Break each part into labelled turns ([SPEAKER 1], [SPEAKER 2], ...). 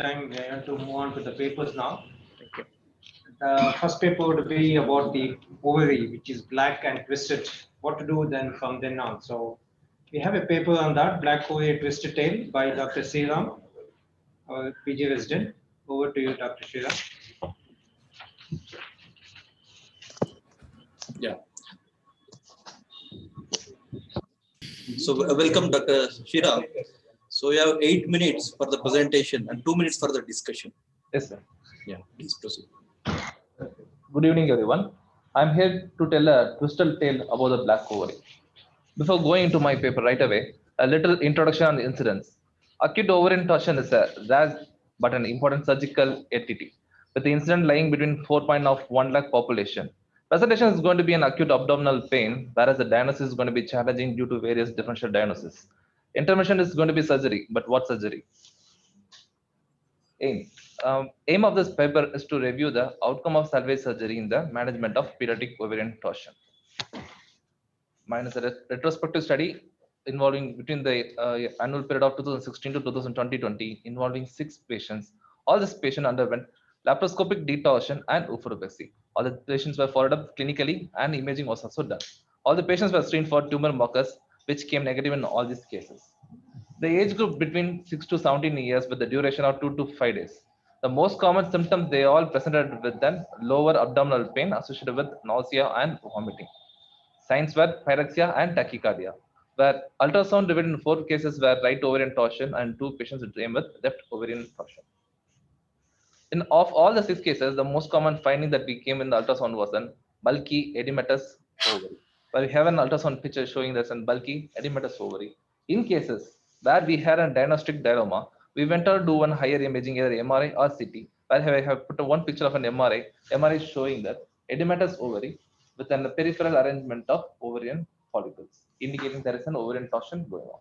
[SPEAKER 1] time we have to move on to the papers now.
[SPEAKER 2] Thank you.
[SPEAKER 1] The first paper would be about the ovary, which is black and twisted. What to do then from then on? So we have a paper on that, black ovary twisted tail by Dr. Sriram, our PG resident. Over to you, Dr. Sriram.
[SPEAKER 2] Yeah. So welcome, Dr. Shira. So you have 8 minutes for the presentation and 2 minutes for the discussion.
[SPEAKER 3] Yes, sir.
[SPEAKER 2] Yeah, please proceed.
[SPEAKER 3] Good evening, everyone. I'm here to tell a twisted tale about the black ovary. Before going into my paper right away, a little introduction on the incidence. Acute ovarian torsion is a rare but an important surgical entity, with the incidence lying between 4.1 lakh population. Presentation is going to be an acute abdominal pain, whereas the diagnosis is going to be challenging due to various differential diagnoses. Intervention is going to be surgery, but what surgery? Aim of this paper is to review the outcome of salvage surgery in the management of pediatric ovarian torsion. Mine is a retrospective study involving between the annual period of 2016 to 2020 involving 6 patients. All these patients underwent laparoscopic detorsion and oophoropexy. All the patients were followed up clinically and imaging was also done. All the patients were screened for tumor markers which came negative in all these cases. The age group between 6 to 17 years with the duration of 2 to 5 days. The most common symptoms they all presented with then lower abdominal pain associated with nausea and vomiting. Signs were pyrexia and tachycardia, where ultrasound revealed in 4 cases were right ovarian torsion and 2 patients came with left ovarian torsion. In of all the 6 cases, the most common finding that we came in the ultrasound was an bulky edematous ovary. Where we have an ultrasound picture showing there's a bulky edematous ovary. In cases where we had a diagnostic dilemma, we went on to do one higher imaging, either MRI or CT, where I have put one picture of an MRI. MRI showing that edematous ovary with a peripheral arrangement of ovarian follicles, indicating there is an ovarian torsion going on.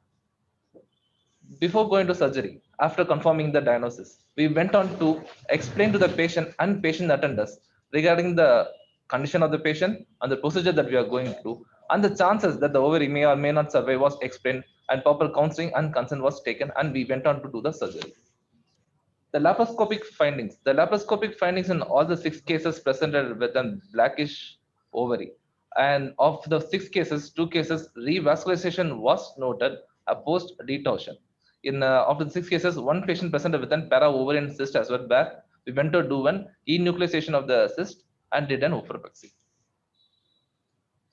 [SPEAKER 3] Before going to surgery, after confirming the diagnosis, we went on to explain to the patient and patient attenders regarding the condition of the patient and the procedure that we are going through, and the chances that the ovary may or may not survive was explained, and proper counseling and consent was taken, and we went on to do the surgery. The laparoscopic findings in all the 6 cases presented with a blackish ovary. And of the 6 cases, 2 cases revascularization was noted post detorsion. In of the 6 cases, 1 patient presented with an para-ovarian cyst as well, where we went to do an enucleation of the cyst and did an oophoropexy.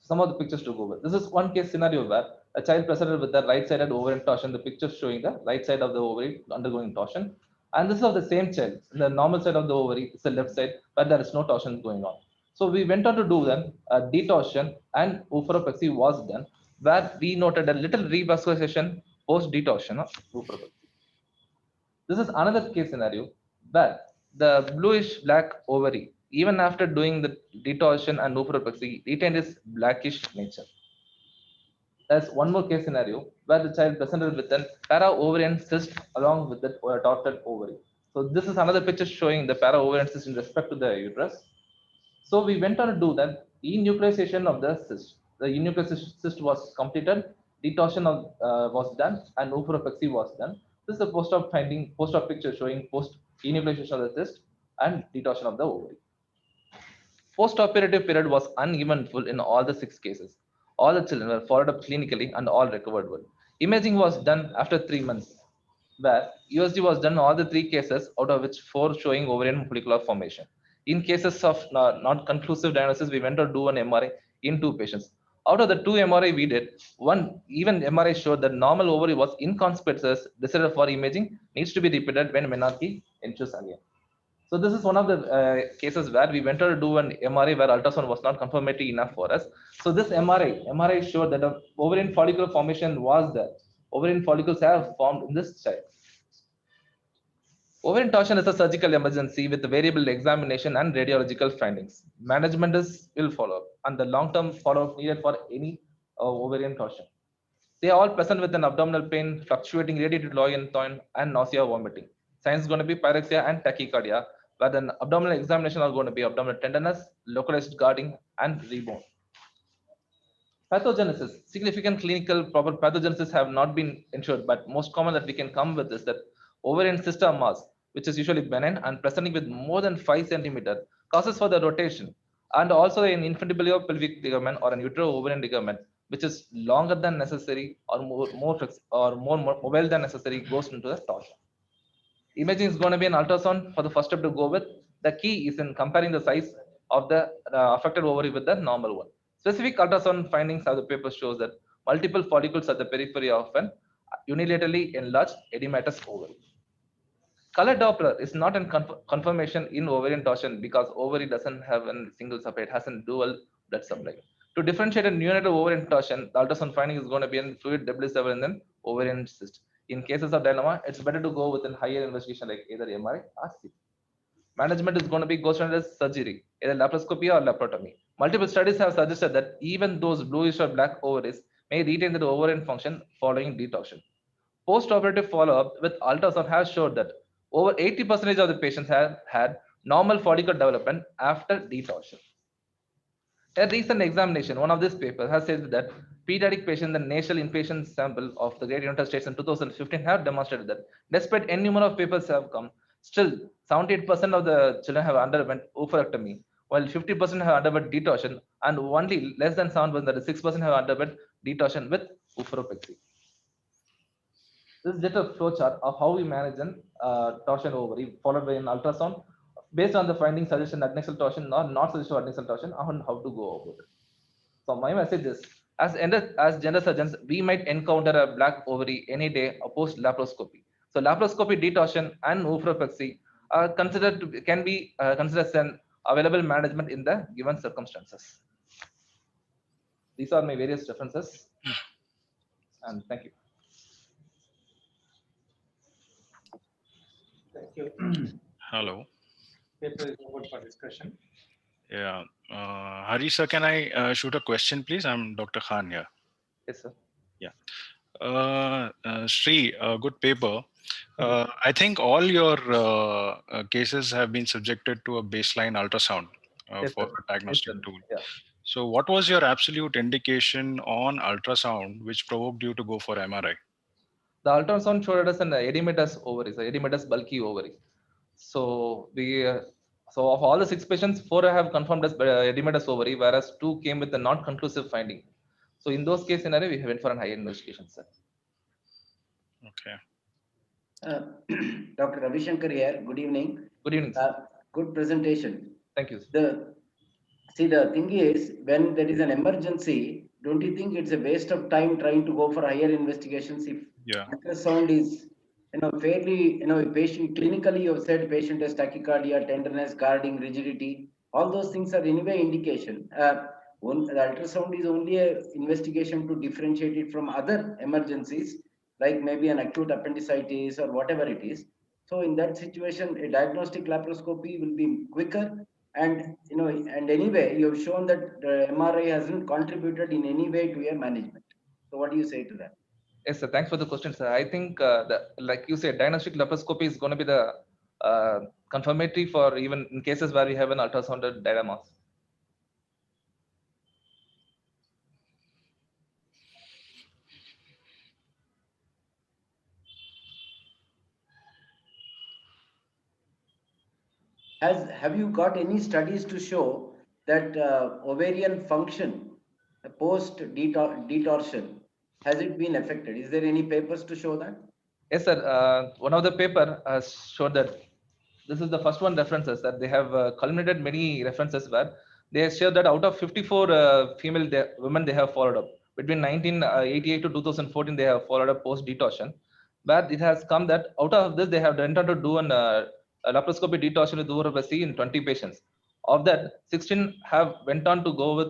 [SPEAKER 3] Some of the pictures to go with. This is one case scenario where a child presented with the right-sided ovarian torsion. The picture showing the right side of the ovary undergoing torsion. And this is of the same child. The normal side of the ovary is the left side, but there is no torsion going on. So we went on to do then detorsion and oophoropexy was done, where we noted a little revascularization post detorsion of oophoropexy. This is another case scenario where the bluish black ovary, even after doing the detorsion and oophoropexy, retained its blackish nature. There's one more case scenario where the child presented with an para-ovarian cyst along with the torted ovary. So this is another picture showing the para-ovarian cyst in respect to the uterus. So we went on to do that enucleation of the cyst. The enucleation cyst was completed, detorsion was done, and oophoropexy was done. This is a post-op finding, post-op picture showing post-enucleation of the cyst and detorsion of the ovary. Post-operative period was uneventful in all the 6 cases. All the children were followed up clinically and all recovered well. Imaging was done after 3 months, where USG was done in all the 3 cases, out of which 4 showing ovarian follicular formation. In cases of not conclusive diagnosis, we went to do an MRI in 2 patients. Out of the 2 MRI we did, one even MRI showed that normal ovary was inconspicuous, decided for imaging, needs to be repeated when menarche ensures again. So this is one of the cases where we went to do an MRI where ultrasound was not confirmatory enough for us. So this MRI showed that the ovarian follicular formation was there. Ovarian follicles have formed in this child. Ovarian torsion is a surgical emergency with variable examination and radiological findings. Management will follow up, and the long-term follow-up needed for any ovarian torsion. They are all present with an abdominal pain, fluctuating radiated loin tone, and nausea, vomiting. Signs going to be pyrexia and tachycardia, where the abdominal examination are going to be abdominal tenderness, localized guarding, and rebound. Pathogenesis. Significant clinical proper pathogenesis have not been ensured, but most common that we can come with is that ovarian cyst or mass. which is usually benign and presenting with more than 5 centimeter, causes for the rotation, and also an infundibulopelvic ligament or an uterovarian ligament, which is longer than necessary or more mobile than necessary, goes into the torsion. Imaging is going to be an ultrasound for the first step to go with. The key is in comparing the size of the affected ovary with the normal one. Specific ultrasound findings of the paper shows that multiple follicles at the periphery of an unilaterally enlarged edematous ovary. Color Doppler is not a confirmation in ovarian torsion because ovary doesn't have a single supply, it has a dual blood supply. To differentiate a neonatal ovarian torsion, the ultrasound finding is going to be in fluid W7 and then ovarian cyst. In cases of dilemma, it's better to go with a higher investigation like either MRI or CT. Management is going to be goes under surgery, either laparoscopy or laparotomy. Multiple studies have suggested that even those bluish or black ovaries may retain the ovarian function following detorsion. Post-operative follow-up with ultrasound has showed that over 80% of the patients have had normal follicle development after detorsion. A recent examination, one of these papers, has said that pediatric patients in the nasal inpatient sample of the Great United States in 2015 have demonstrated that despite any number of papers have come, still 78% of the children have underwent oophorectomy, while 50% have underwent detorsion, and only less than 7%, that is 6%, have underwent detorsion with oophoropexy. This is just a flowchart of how we manage an torsion ovary, followed by an ultrasound based on the findings suggestion adnexal torsion or not suggestion adnexal torsion, on how to go about it. So my message is, as gender surgeons, we might encounter a black ovary any day post laparoscopy. So laparoscopy detorsion and oophoropexy are can be considered as an available management in the given circumstances. These are my various references, and thank you.
[SPEAKER 1] Thank you.
[SPEAKER 4] Hello.
[SPEAKER 1] Paper is open for discussion.
[SPEAKER 4] Yeah. Hari sir, can I shoot a question, please? I'm Dr. Khan here.
[SPEAKER 3] Yes, sir.
[SPEAKER 4] Sri, good paper. I think all your cases have been subjected to a baseline ultrasound
[SPEAKER 3] Yes,
[SPEAKER 4] for
[SPEAKER 3] sir.
[SPEAKER 4] a diagnostic
[SPEAKER 3] Yes, sir.
[SPEAKER 4] tool.
[SPEAKER 3] Yeah.
[SPEAKER 4] So, what was your absolute indication on ultrasound which provoked you to go for MRI?
[SPEAKER 3] The ultrasound showed us an edematous ovary, so edematous bulky ovary. So so of all the 6 patients, 4 have confirmed as edematous ovary, whereas 2 came with a not conclusive finding. So in those case scenario, we went for an higher investigation, sir.
[SPEAKER 4] Okay.
[SPEAKER 5] Dr. Ravi Shankar here. Good evening.
[SPEAKER 3] Good evening, sir.
[SPEAKER 5] Good presentation.
[SPEAKER 3] Thank you, sir.
[SPEAKER 5] The thing is, when there is an emergency, don't you think it's a waste of time trying to go for higher investigations if ultrasound is, fairly, patient clinically you have said patient has tachycardia, tenderness, guarding, rigidity, all those things are anyway indication. The ultrasound is only an investigation to differentiate it from other emergencies, like maybe an acute appendicitis or whatever it is. So in that situation, a diagnostic laparoscopy will be quicker. And and anyway, you have shown that the MRI hasn't contributed in any way to your management. So what do you say to that?
[SPEAKER 3] Yes, sir. Thanks for the question, sir. I think like you said, diagnostic laparoscopy is going to be the confirmatory for even in cases where we have an ultrasounded dilemma.
[SPEAKER 5] Have you got any studies to show that ovarian function post detorsion, has it been affected? Is there any papers to show that?
[SPEAKER 3] Yes, sir. One of the paper has showed that this is the first one references that they have culminated many references where they share that out of 54 female women they have followed up between 1988 to 2014 they have followed up post detorsion, where it has come that out of this they have went on to do an laparoscopy detorsion with oophoropexy in 20 patients. Of that, 16 have went on to go with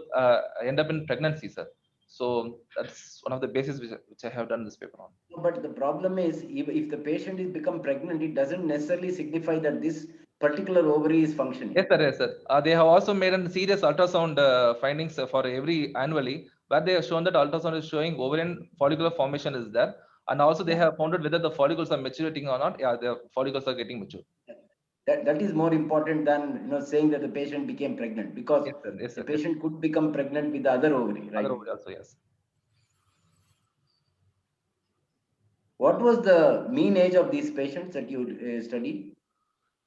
[SPEAKER 3] end up in pregnancy, sir. So that's one of the bases which I have done this paper on.
[SPEAKER 5] But the problem is, if the patient is become pregnant, it doesn't necessarily signify that this particular ovary is functioning.
[SPEAKER 3] Yes, sir. Yes, sir. They have also made a serious ultrasound findings for every annually, where they have shown that ultrasound is showing ovarian follicular formation is there, and also they have found out whether the follicles are maturing or not. Yeah, the follicles are getting mature.
[SPEAKER 5] That is more important than saying that the patient became pregnant, because
[SPEAKER 3] Yes, sir. Yes, sir.
[SPEAKER 5] the patient could become pregnant with the other ovary, right?
[SPEAKER 3] Other ovary also, yes.
[SPEAKER 5] What was the mean age of these patients that you studied?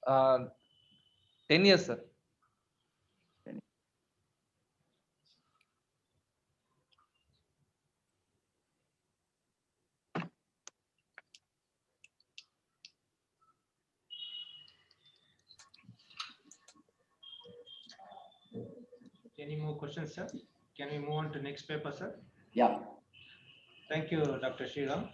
[SPEAKER 3] 10 years, sir.
[SPEAKER 1] Any more questions, sir? Can we move on to next paper, sir?
[SPEAKER 5] Yeah.
[SPEAKER 1] Thank you, Dr. Sriram.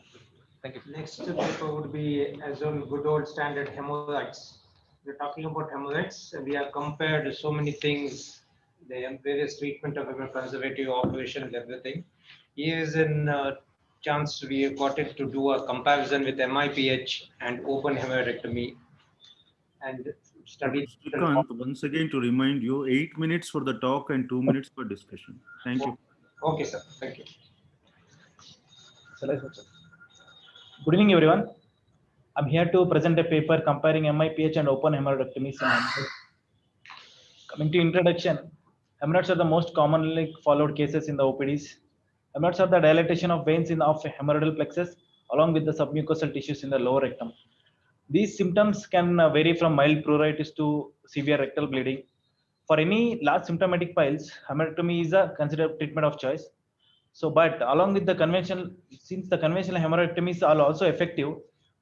[SPEAKER 3] Thank you.
[SPEAKER 1] Next paper would be as on good old standard hemorrhoids. We're talking about hemorrhoids. We have compared so many things, the various treatment of conservative operation, everything. Here is a chance we have got it to do a comparison with MIPH and open hemorrhoidectomy and study.
[SPEAKER 6] Srikanth, once again to remind you, 8 minutes for the talk and 2 minutes for discussion. Thank you.
[SPEAKER 1] Okay, sir. Thank you.
[SPEAKER 7] Good evening, everyone. I'm here to present a paper comparing MIPH and open hemorrhoidectomies in hemorrhoids. Coming to introduction, hemorrhoids are the most commonly followed cases in the OPDs. Hemorrhoids are the dilatation of veins of hemorrhoidal plexus along with the submucosal tissues in the lower rectum. These symptoms can vary from mild pruritus to severe rectal bleeding. For any large symptomatic piles, hemorrhoidectomy is a considered treatment of choice. So, but along with the conventional, since the conventional hemorrhoidectomies are also effective,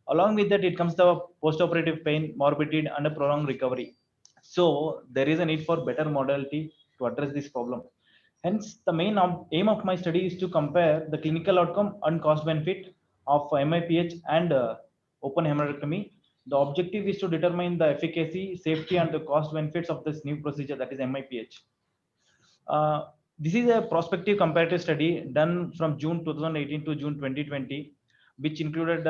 [SPEAKER 7] along with that, it comes the postoperative pain, morbidity, and a prolonged recovery. So, there is a need for better modality to address this problem. Hence, the main aim of my study is to compare the clinical outcome and cost benefit of MIPH and open hemorrhoidectomy. The objective is to determine the efficacy, safety, and the cost benefits of this new procedure, that is MIPH. This is a prospective comparative study done from June 2018 to June 2020, which included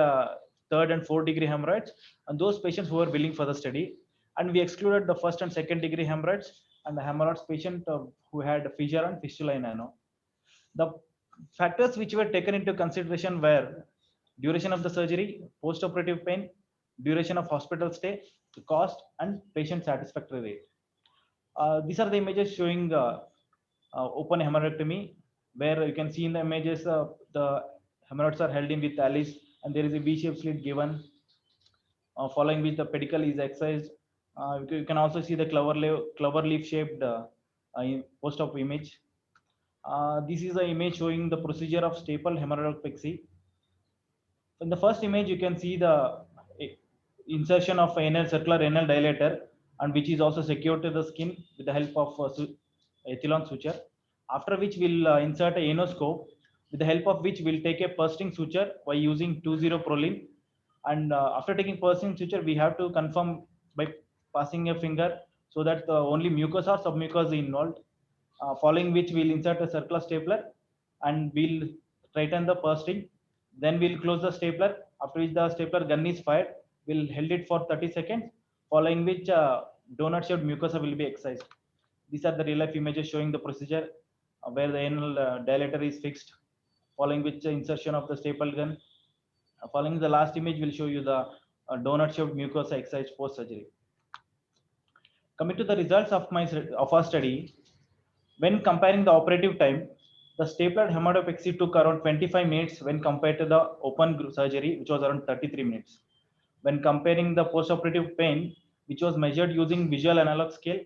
[SPEAKER 7] third and fourth degree hemorrhoids and those patients who were willing for the study. And we excluded the first and second degree hemorrhoids and the hemorrhoids patient who had fissure and fistula in ano. The factors which were taken into consideration were duration of the surgery, post-operative pain, duration of hospital stay, the cost, and patient satisfactory rate. These are the images showing open hemorrhoidectomy, where you can see in the images the hemorrhoids are held in with Alice, and there is a V-shaped slit given, following which the pedicle is excised. You can also see the clover leaf shaped post-op image. This is the image showing the procedure of staple hemorrhoidopexy. In the first image, you can see the insertion of anal circular anal dilator, and which is also secured to the skin with the help of Ethilon suture. After which we'll insert a anoscope, with the help of which we'll take a pursing suture by using 2,0-Prolene. And after taking pursing suture, we have to confirm by passing a finger so that only mucus or submucous is involved. Following which we'll insert a circular stapler and we'll tighten the pursing. Then we'll close the stapler, after which the stapler gun is fired. We'll hold it for 30 seconds, following which donut-shaped mucosa will be excised. These are the real-life images showing the procedure where the anal dilator is fixed, following which insertion of the staple gun. Following the last image will show you the donut-shaped mucosa excised post-surgery. Coming to the results of our study, when comparing the operative time, the stapler hemorrhoidopexy took around 25 minutes when compared to the open surgery, which was around 33 minutes. When comparing the post-operative pain, which was measured using visual analog scale,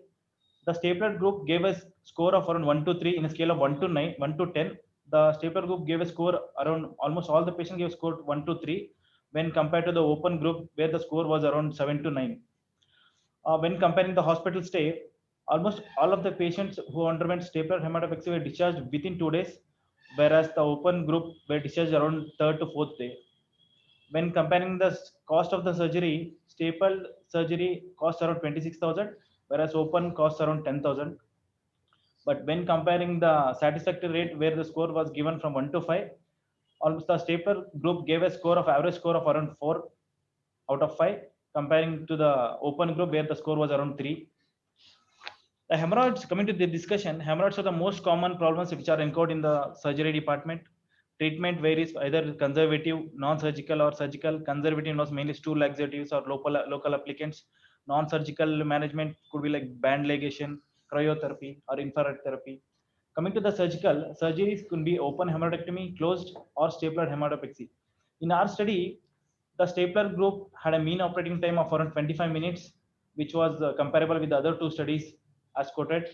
[SPEAKER 7] the stapler group gave a score of around 1 to 3 in a scale of 1 to 9, 1 to 10. The stapler group gave a score around, almost all the patients gave a score 1 to 3 when compared to the open group where the score was around 7 to 9. When comparing the hospital stay, almost all of the patients who underwent stapler hemorrhoidopexy were discharged within 2 days, whereas the open group were discharged around 3rd to 4th day. When comparing the cost of the surgery, staple surgery costs around 26,000, whereas open costs around 10,000. But when comparing the satisfactory rate, where the score was given from 1 to 5, almost the stapler group gave a score of average score of around 4 out of 5, comparing to the open group where the score was around 3. The hemorrhoids, coming to the discussion, hemorrhoids are the most common problems which are encountered in the surgery department. Treatment varies either conservative, non-surgical, or surgical. Conservative involves mainly stool laxatives or local applicants. Non-surgical management could be like band ligation, cryotherapy, or infrared therapy. Coming to the surgical, surgeries could be open hemorrhoidectomy, closed, or stapler hemorrhoidopexy. In our study, the stapler group had a mean operating time of around 25 minutes, which was comparable with the other two studies as quoted.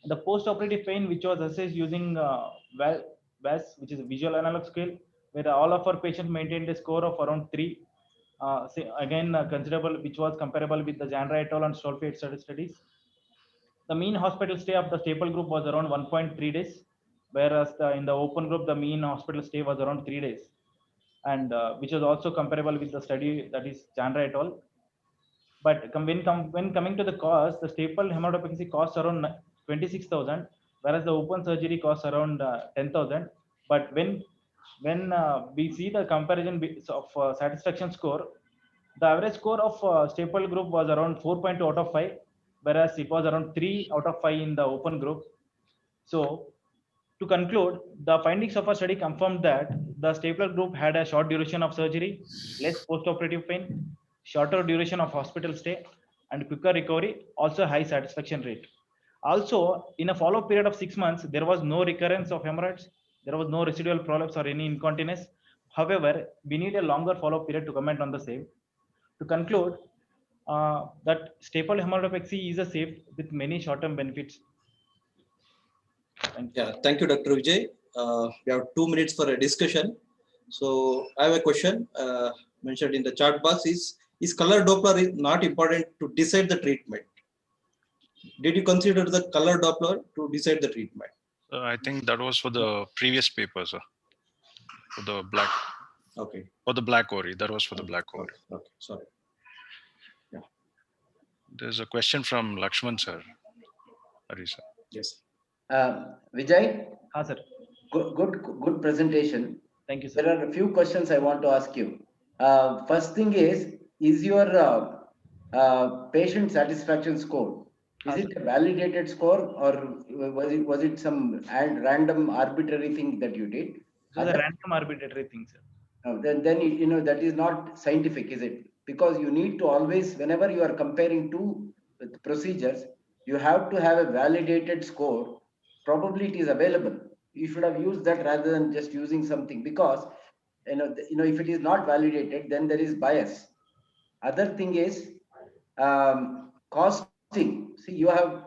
[SPEAKER 7] The post-operative pain, which was assessed using VAS, which is a visual analog scale, where all of our patients maintained a score of around 3. Again, considerable, which was comparable with the Jandra et al. And Stolpe et al. Studies. The mean hospital stay of the staple group was around 1.3 days, whereas in the open group, the mean hospital stay was around 3 days, and which was also comparable with the study that is Jandra et al. But when coming to the cost, the staple hematopexy costs around 26,000, whereas the open surgery costs around 10,000. But when we see the comparison of satisfaction score, the average score of staple group was around 4.2 out of 5, whereas it was around 3 out of 5 in the open group. So to conclude, the findings of our study confirmed that the stapler group had a short duration of surgery, less post-operative pain, shorter duration of hospital stay, and quicker recovery, also high satisfaction rate. Also, in a follow-up period of 6 months, there was no recurrence of hemorrhoids, there was no residual prolapse or any incontinence. However, we need a longer follow-up period to comment on the same. To conclude, that staple hematopexy is a safe with many short-term benefits.
[SPEAKER 2] Thank you, Dr. Vijay. We have 2 minutes for a discussion. So I have a question mentioned in the chat box is color Doppler is not important to decide the treatment? Did you consider the color Doppler to decide the treatment?
[SPEAKER 4] I think that was for the previous paper, sir. For the black.
[SPEAKER 2] Okay.
[SPEAKER 4] For the black ori. That was for the black ori.
[SPEAKER 2] Okay. Sorry. Yeah.
[SPEAKER 4] There's a question from Lakshman, sir. Hari, sir.
[SPEAKER 2] Yes.
[SPEAKER 5] Vijay?
[SPEAKER 7] Sir.
[SPEAKER 5] Good presentation.
[SPEAKER 7] Thank you, sir.
[SPEAKER 5] There are a few questions I want to ask you. First thing is your patient satisfaction score, is it a validated score, or was it some random arbitrary thing that you did?
[SPEAKER 7] It was a random arbitrary thing, sir.
[SPEAKER 5] Then that is not scientific, is it? Because you need to always, whenever you are comparing two procedures, you have to have a validated score. Probably it is available. You should have used that rather than just using something, because if it is not validated, then there is bias. Other thing is costing. See, you have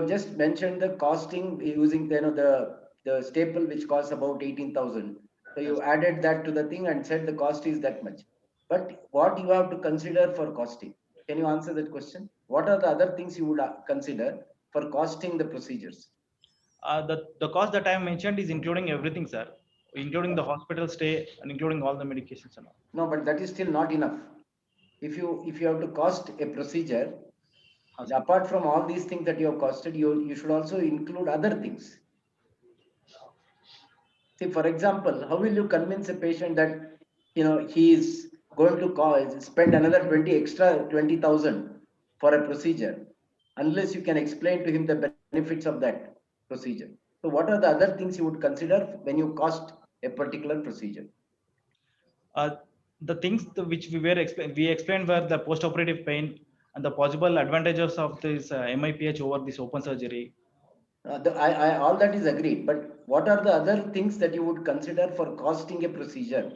[SPEAKER 5] just mentioned the costing using the staple, which costs about 18,000. So you added that to the thing and said the cost is that much. But what you have to consider for costing? Can you answer that question? What are the other things you would consider for costing the procedures?
[SPEAKER 7] The cost that I have mentioned is including everything, sir, including the hospital stay and including all the medications and all.
[SPEAKER 5] No, but that is still not enough. If you have to cost a procedure, apart from all these things that you have costed, you should also include other things. See, for example, how will you convince a patient that he is going to spend another 20,000 for a procedure, unless you can explain to him the benefits of that procedure? So what are the other things you would consider when you cost a particular procedure?
[SPEAKER 7] The things which we explained were the post-operative pain and the possible advantages of this MIPH over this open surgery.
[SPEAKER 5] All that is agreed, but what are the other things that you would consider for costing a procedure?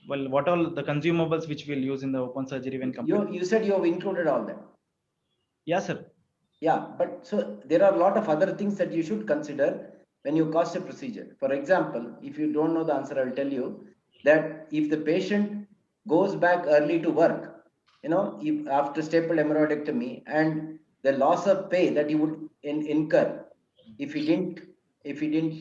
[SPEAKER 7] Well, what all the consumables which we'll use in the open surgery when compared?
[SPEAKER 5] You said you have included all that.
[SPEAKER 7] Yes, sir.
[SPEAKER 5] Yeah, but so there are a lot of other things that you should consider when you cost a procedure. For example, if you don't know the answer, I will tell you that if the patient goes back early to work, if after staple hemorrhoidectomy, and the loss of pay that he would incur if he didn't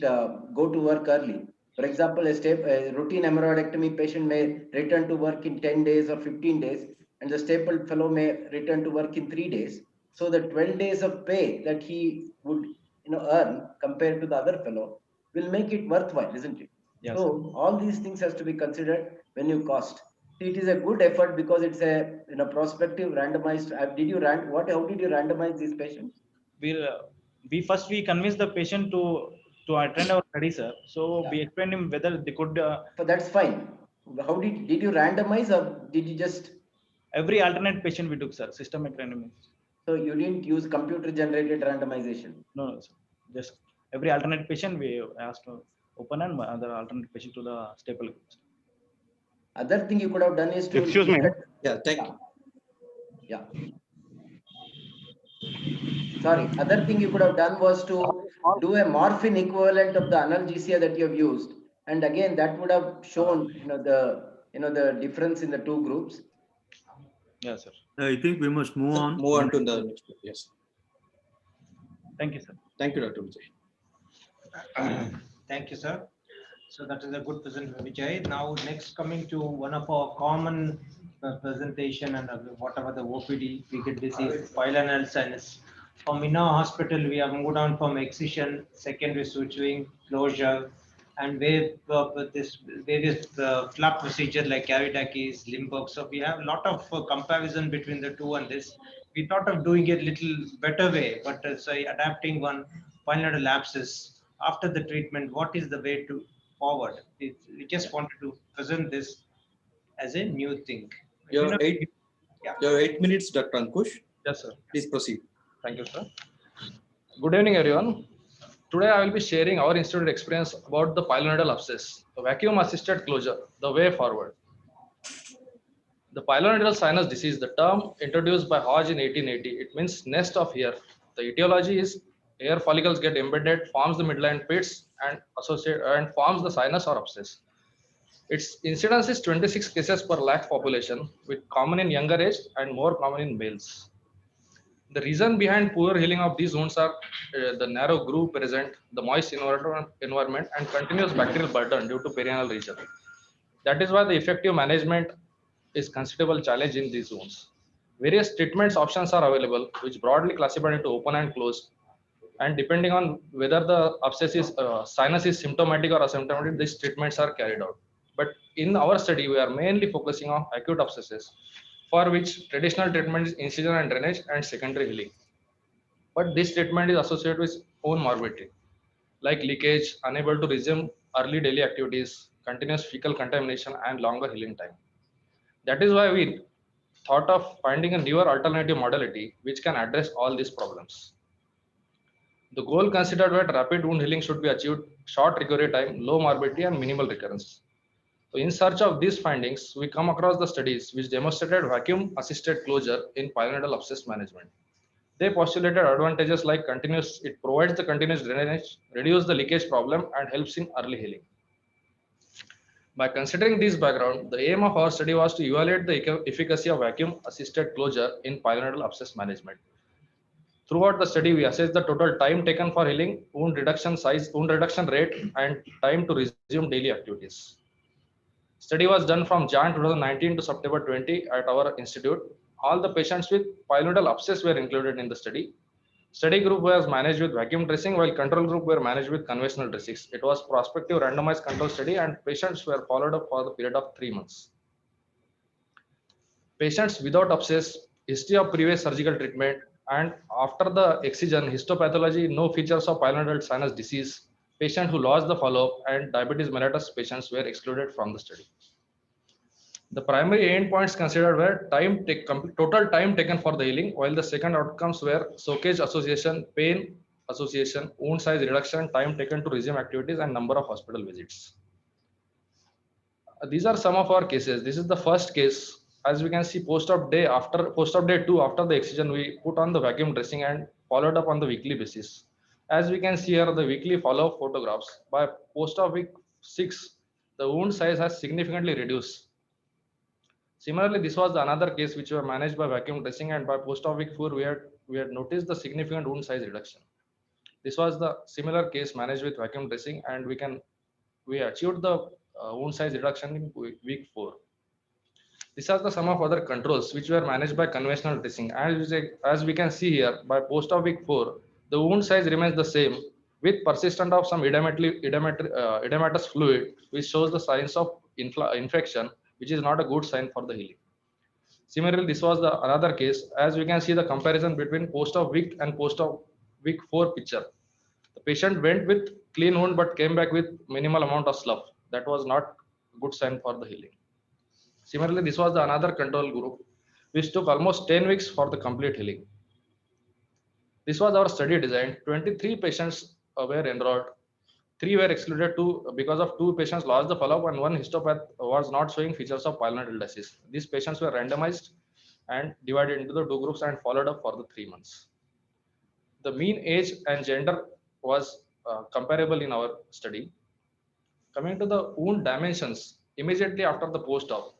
[SPEAKER 5] go to work early. For example, a routine hemorrhoidectomy patient may return to work in 10 days or 15 days, and the staple fellow may return to work in 3 days. So the 12 days of pay that he would earn compared to the other fellow will make it worthwhile, isn't it?
[SPEAKER 7] Yes,
[SPEAKER 5] so all these things has to be considered when you cost. It is a good effort because it's a prospective randomized. How did you randomize these patients?
[SPEAKER 7] We convinced the patient to attend our study, sir. So we explained him whether they could.
[SPEAKER 5] But that's fine. How did you randomize, or did you just?
[SPEAKER 7] Every alternate patient we took, sir, systemic randomization.
[SPEAKER 5] So you didn't use computer generated randomization?
[SPEAKER 7] No, sir. Just every alternate patient we asked to open and other alternate patient to the staple groups.
[SPEAKER 5] Other thing you could have done is to.
[SPEAKER 8] Excuse me.
[SPEAKER 2] Yeah, thank you.
[SPEAKER 5] Yeah. Sorry, other thing you could have done was to do a morphine equivalent of the analgesia that you have used. And again, that would have shown, the difference in the two groups.
[SPEAKER 3] Yes, sir.
[SPEAKER 6] I think we must move on.
[SPEAKER 2] Move on to the next. Yes.
[SPEAKER 7] Thank you, sir.
[SPEAKER 2] Thank you, Dr. Vijay.
[SPEAKER 1] Thank you, sir. So that is a good presentation, Vijay. Now, next coming to one of our common presentation and whatever the OPD, we get disease, pylonal sinus. From in our hospital, we have moved on from excision, secondary suturing, closure, and with this various flap procedure like cavitakis, Limburg. So we have a lot of comparison between the two and this. We thought of doing it little better way, but say adapting one pylonal abscess after the treatment. What is the way to forward? We just wanted to present this as a new thing.
[SPEAKER 2] You
[SPEAKER 1] You
[SPEAKER 2] have
[SPEAKER 1] know,
[SPEAKER 2] 8,
[SPEAKER 1] yeah.
[SPEAKER 2] you have 8 minutes, Dr. Ankush.
[SPEAKER 3] Yes, sir.
[SPEAKER 2] Please proceed.
[SPEAKER 3] Thank you, sir. Good evening, everyone. Today, I will be sharing our institute experience about the pylonodal abscess, the vacuum-assisted closure, the way forward. The pylonodal sinus disease, the term introduced by Hodge in 1880, it means nest of hair. The etiology is hair follicles get embedded, forms the midline pits, and forms the sinus or abscess. Its incidence is 26 cases per lakh population, with common in younger age and more common in males. The reason behind poor healing of these wounds are the narrow groove present, the moist environment, and continuous bacterial burden due to perianal region. That is why the effective management is considerable challenge in these wounds. Various treatments options are available, which broadly classified into open and closed. And depending on whether the abscess is sinus is symptomatic or asymptomatic, these treatments are carried out. But in our study, we are mainly focusing on acute abscesses, for which traditional treatment is incision and drainage and secondary healing. But this treatment is associated with own morbidity, like leakage, unable to resume early daily activities, continuous fecal contamination, and longer healing time. That is why we thought of finding a newer alternative modality which can address all these problems. The goal considered that rapid wound healing should be achieved, short recovery time, low morbidity, and minimal recurrence. So in search of these findings, we come across the studies which demonstrated vacuum-assisted closure in pylonodal abscess management. They postulated advantages like it provides the continuous drainage, reduces the leakage problem, and helps in early healing. By considering this background, the aim of our study was to evaluate the efficacy of vacuum-assisted closure in pylonodal abscess management. Throughout the study, we assessed the total time taken for healing, wound reduction size, wound reduction rate, and time to resume daily activities. Study was done from Jan 2019 to September 20 at our institute. All the patients with pylonodal abscess were included in the study. Study group was managed with vacuum dressing, while control group were managed with conventional dressings. It was prospective randomized control study, and patients were followed up for the period of 3 months. Patients without abscess, history of previous surgical treatment, and after the excision, histopathology, no features of pylonodal sinus disease, patients who lost the follow-up, and diabetes mellitus patients were excluded from the study. The primary endpoints considered were total time taken for the healing, while the second outcomes were soakage association, pain association, wound size reduction, time taken to resume activities, and number of hospital visits. These are some of our cases. This is the first case. As we can see, post-op day 2 after the excision, we put on the vacuum dressing and followed up on the weekly basis. As we can see here, the weekly follow-up photographs. By post-op week 6, the wound size has significantly reduced. Similarly, this was another case which were managed by vacuum dressing, and by post-op week 4, we had noticed the significant wound size reduction. This was the similar case managed with vacuum dressing, and we achieved the wound size reduction in week 4. These are the some of other controls which were managed by conventional dressing. As we can see here, by post-op week 4, the wound size remains the same with persistence of some edematous fluid, which shows the signs of infection, which is not a good sign for the healing. Similarly, this was another case. As we can see the comparison between post-op week and post-op week 4 picture. The patient went with clean wound but came back with minimal amount of slough. That was not a good sign for the healing. Similarly, this was another control group, which took almost 10 weeks for the complete healing. This was our study design. 23 patients were enrolled. 3 were excluded because of 2 patients lost the follow-up and 1 histopath was not showing features of pylonodal disease. These patients were randomized
[SPEAKER 8] and divided into the 2 groups and followed up for the 3 months. The mean age and gender was comparable in our study. Coming to the wound dimensions, immediately after the post-op,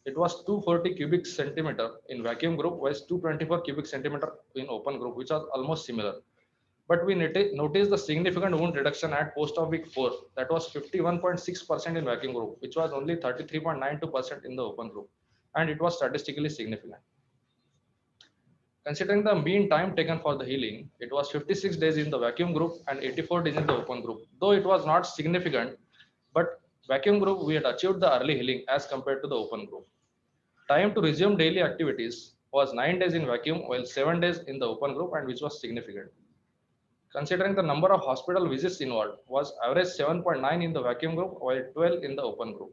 [SPEAKER 8] it was 240 cubic centimeter in vacuum group, whereas 224 cubic centimeter in open group, which was almost similar. But we noticed the significant wound reduction at post-op week 4. That was 51.6% in vacuum group, which was only 33.92% in the open group. And it was statistically significant. Considering the mean time taken for the healing, it was 56 days in the vacuum group and 84 days in the open group. Though it was not significant, but vacuum group, we had achieved the early healing as compared to the open group. Time to resume daily activities was 9 days in vacuum, while 7 days in the open group, and which was significant. Considering the number of hospital visits involved, was average 7.9 in the vacuum group, while 12 in the open group.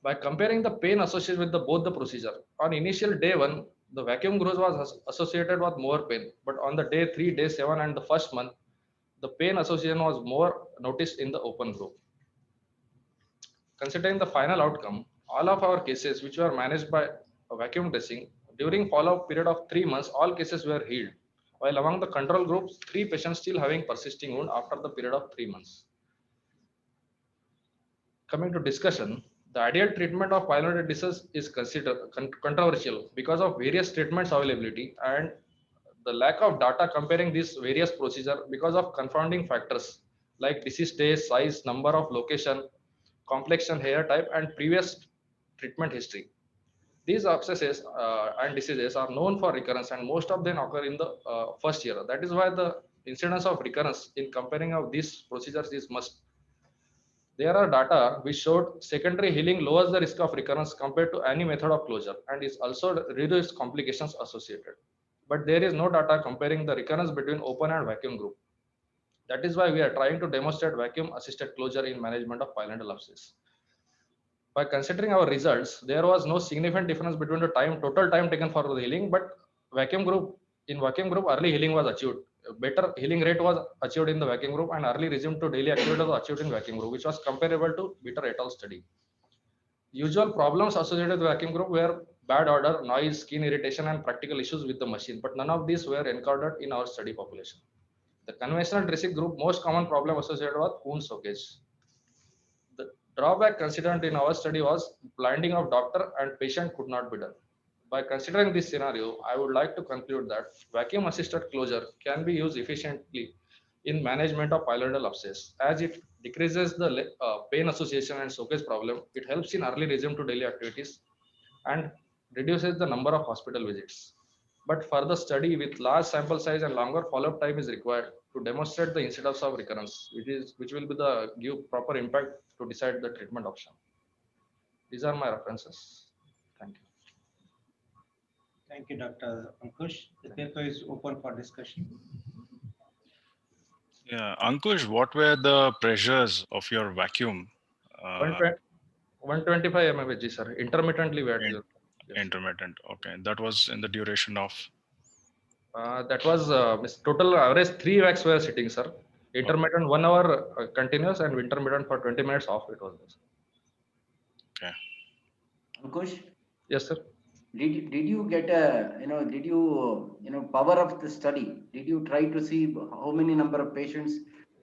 [SPEAKER 8] By comparing the pain associated with both the procedure, on initial day 1, the vacuum group was associated with more pain, but on the day 3, day 7, and the first month, the pain association was more noticed in the open group. Considering the final outcome, all of our cases which were managed by a vacuum dressing, during follow-up period of 3 months, all cases were healed, while among the control groups, 3 patients still having persisting wound after the period of 3 months. Coming to discussion, the ideal treatment of pyelonephritis disease is considered controversial because of various treatments availability and the lack of data comparing these various procedures because of confounding factors like disease stage, size, number of location, complexion, hair type, and previous treatment history. These abscesses and diseases are known for recurrence, and most of them occur in the first year. That is why the incidence of recurrence in comparing of these procedures is must. There are data which showed secondary healing lowers the risk of recurrence compared to any method of closure and is also reduced complications associated. But there is no data comparing the recurrence between open and vacuum group. That is why we are trying to demonstrate vacuum assisted closure in management of pyelonephritis abscess. By considering our results, there was no significant difference between the total time taken for the healing, but vacuum group early healing was achieved. A better healing rate was achieved in the vacuum group and early resume to daily activity was achieved in vacuum group, which was comparable to Bitter et al. Study. Usual problems associated with vacuum group were bad odor, noise, skin irritation, and practical issues with the machine, but none of these were encountered in our study population. The conventional dressing group, most common problem associated with wound soakage. The drawback considered in our study was blinding of doctor and patient could not be done. By considering this scenario, I would like to conclude that vacuum assisted closure can be used efficiently in management of pyelonephritis abscess as it decreases the pain association and soakage problem. It helps in early resume to daily activities and reduces the number of hospital visits. But further study with large sample size and longer follow-up time is required to demonstrate the incidence of recurrence, which will be the give proper impact to decide the treatment option. These are my references. Thank you.
[SPEAKER 1] Thank you, Dr. Ankush. The paper is open for discussion.
[SPEAKER 4] Yeah, Ankush, what were the pressures of your vacuum?
[SPEAKER 8] 125 mmHg, sir. Intermittently we had used. Yes.
[SPEAKER 4] Intermittent. Okay, that was in the duration of.
[SPEAKER 8] That was total average 3 vacs were sitting, sir. Intermittent 1 hour continuous and intermittent for 20 minutes off. It was.
[SPEAKER 4] Okay.
[SPEAKER 5] Ankush?
[SPEAKER 8] Yes, sir.
[SPEAKER 5] Did you get a power of the study? Did you try to see how many number of patients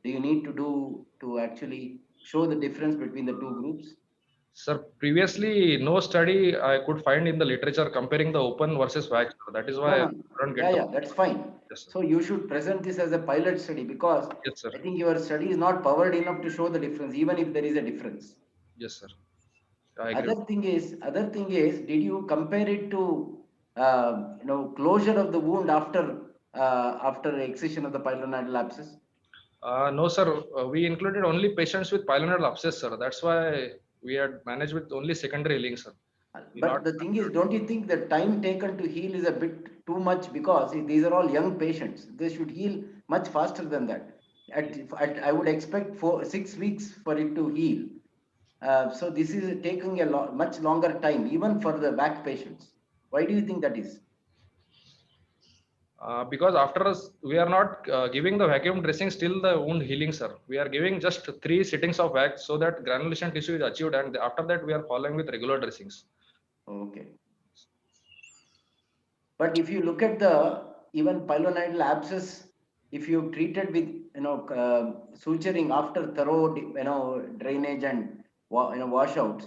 [SPEAKER 5] do you need to do to actually show the difference between the two groups?
[SPEAKER 8] Sir, previously no study I could find in the literature comparing the open versus vac. That is why I don't get.
[SPEAKER 5] That's fine.
[SPEAKER 8] Yes,
[SPEAKER 5] so you should present this as a pilot study because
[SPEAKER 8] yes, sir.
[SPEAKER 5] I think your study is not powered enough to show the difference, even if there is a difference.
[SPEAKER 8] Yes, sir.
[SPEAKER 5] Other thing is, did you compare it to closure of the wound after excision of the pyelonephritis abscess?
[SPEAKER 8] No, sir. We included only patients with pyelonephritis abscess, sir. That's why we had managed with only secondary healing, sir.
[SPEAKER 5] But the thing is, don't you think the time taken to heal is a bit too much because these are all young patients? They should heal much faster than that. I would expect 6 weeks for it to heal. So this is taking a much longer time, even for the back patients. Why do you think that is?
[SPEAKER 8] Because after us, we are not giving the vacuum dressing still the wound healing, sir. We are giving just 3 sittings of wax so that granulation tissue is achieved, and after that we are following with regular dressings.
[SPEAKER 5] Okay. But if you look at the even pilonidal abscess, if you treated with suturing after thorough drainage and washouts,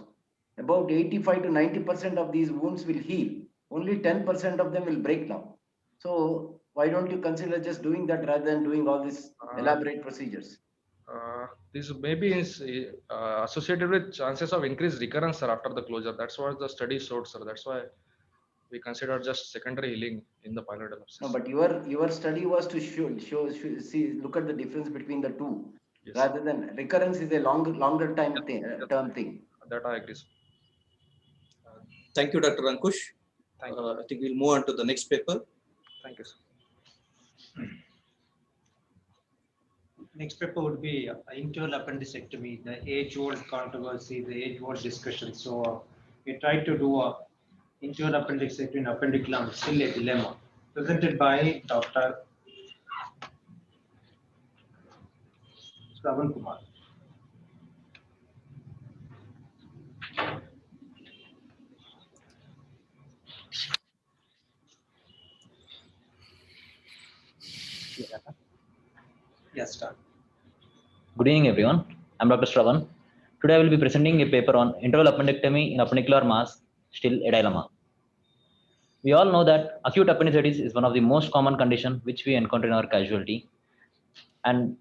[SPEAKER 5] about 85 to 90% of these wounds will heal. Only 10% of them will break now. So why don't you consider just doing that rather than doing all these elaborate procedures?
[SPEAKER 8] This maybe is associated with chances of increased recurrence, sir, after the closure. That's what the study showed, sir. That's why we consider just secondary healing in the pilonidal abscess.
[SPEAKER 5] No, but your study was to look at the difference between the two,
[SPEAKER 8] Yes.
[SPEAKER 5] rather than recurrence is a longer time term thing.
[SPEAKER 8] That I agree.
[SPEAKER 2] Thank you, Dr. Ankush.
[SPEAKER 1] Thank you.
[SPEAKER 2] I think we'll move on to the next paper.
[SPEAKER 8] Thank you, sir.
[SPEAKER 1] Next paper would be internal appendicectomy, the age-old controversy, the age-old discussion. So we tried to do a internal appendicectomy in appendiculum, still a dilemma. Presented by Dr. Shravan Kumar. Yes, start.
[SPEAKER 9] Good evening, everyone. I'm Dr. Shravan. Today I will be presenting a paper on internal appendectomy in appendicular mass, still a dilemma. We all know that acute appendicitis is one of the most common conditions which we encounter in our casualty. And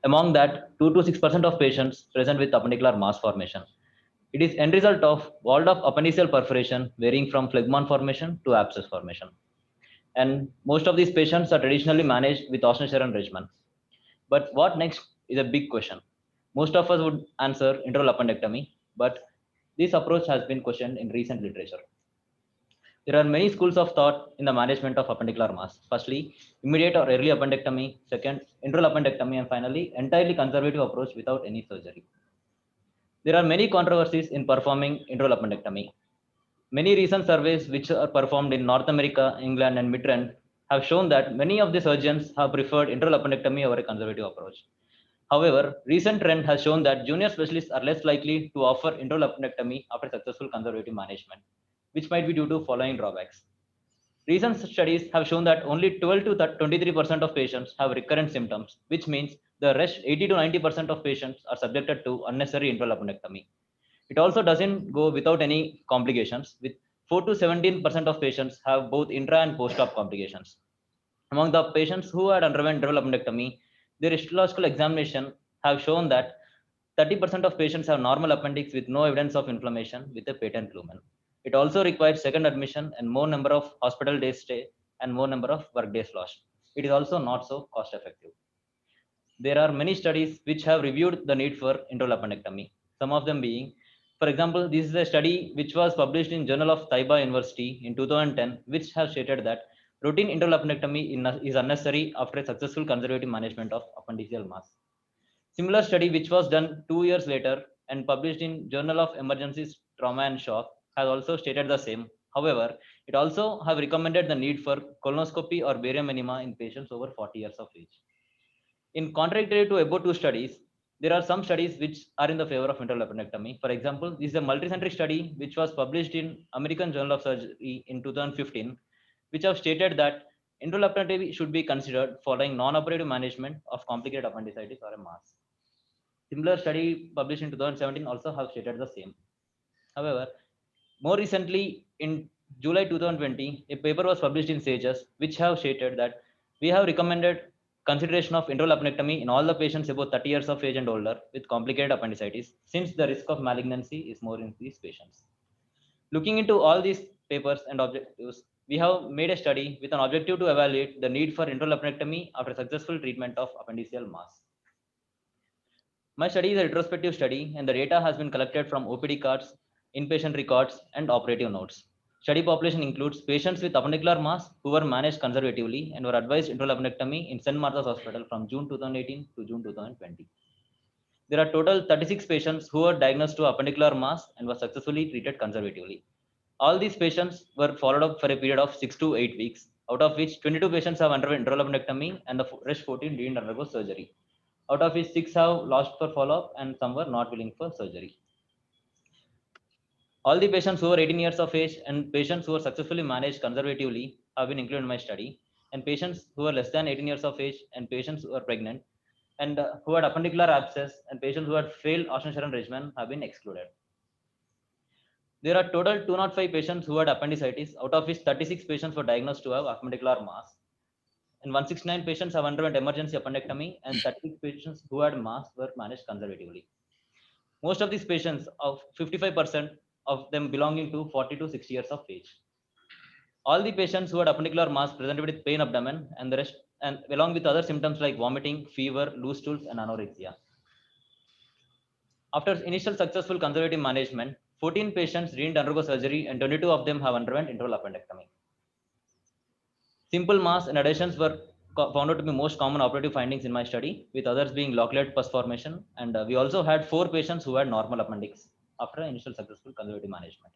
[SPEAKER 9] among that, 2 to 6% of patients present with appendicular mass formation. It is end result of walled off appendiceal perforation varying from phlegmon formation to abscess formation. And most of these patients are traditionally managed with Osner-Sharon regimen. But what next is a big question. Most of us would answer internal appendectomy, but this approach has been questioned in recent literature. There are many schools of thought in the management of appendicular mass. Firstly, immediate or early appendectomy. Second, internal appendectomy. And finally, entirely conservative approach without any surgery. There are many controversies in performing internal appendectomy. Many recent surveys which are performed in North America, England, and Mid-Trend have shown that many of the surgeons have preferred internal appendectomy over a conservative approach. However, recent trend has shown that junior specialists are less likely to offer internal appendectomy after successful conservative management, which might be due to following drawbacks. Recent studies have shown that only 12 to 23% of patients have recurrent symptoms, which means the rest 80 to 90% of patients are subjected to unnecessary internal appendectomy. It also doesn't go without any complications, with 4 to 17% of patients have both intra and post-op complications. Among the patients who had underwent internal appendectomy, their histological examination have shown that 30% of patients have normal appendix with no evidence of inflammation with a patent lumen. It also requires second admission and more number of hospital days stay and more number of work days lost. It is also not so cost effective. There are many studies which have reviewed the need for internal appendectomy. Some of them being, for example, this is a study which was published in Journal of Taiba University in 2010, which has stated that routine internal appendectomy is unnecessary after a successful conservative management of appendiceal mass. Similar study which was done 2 years later and published in Journal of Emergencies, Trauma and Shock has also stated the same. However, it also have recommended the need for colonoscopy or barium enema in patients over 40 years of age. In contrary to above two studies, there are some studies which are in the favor of internal appendectomy. For example, this is a multicentric study which was published in American Journal of Surgery in 2015, which have stated that internal appendectomy should be considered following non-operative management of complicated appendicitis or a mass. Similar study published in 2017 also have stated the same. However, more recently in July 2020, a paper was published in Sages which have stated that we have recommended consideration of internal appendectomy in all the patients above 30 years of age and older with complicated appendicitis, since the risk of malignancy is more in these patients. Looking into all these papers and objectives, we have made a study with an objective to evaluate the need for internal appendectomy after successful treatment of appendiceal mass. My study is a retrospective study, and the data has been collected from OPD cards, inpatient records, and operative notes. Study population includes patients with appendicular mass who were managed conservatively and were advised internal appendectomy in St. Martha's Hospital from June 2018 to June 2020. There are total 36 patients who were diagnosed to appendicular mass and were successfully treated conservatively. All these patients were followed up for a period of 6 to 8 weeks, out of which 22 patients have undergone internal appendectomy and the rest 14 didn't undergo surgery. Out of which 6 have lost for follow-up and some were not willing for surgery. All the patients who are 18 years of age and patients who are successfully managed conservatively have been included in my study, and patients who are less than 18 years of age and patients who are pregnant and who had appendicular abscess and patients who had failed Austen-Sharon regimen have been excluded. There are total 205 patients who had appendicitis, out of which 36 patients were diagnosed to have appendicular mass, and 169 patients have underwent emergency appendectomy, and 36 patients who had mass were managed conservatively. Most of these patients, of 55% of them belonging to 40 to 60 years of age. All the patients who had appendicular mass presented with pain abdomen and the rest, and along with other symptoms like vomiting, fever, loose stools, and anorexia. After initial successful conservative management, 14 patients didn't undergo surgery and 22 of them have underwent internal appendectomy. Simple mass and adhesions were found out to be most common operative findings in my study, with others being loculated pus formation. And we also had 4 patients who had normal appendix after initial successful conservative management.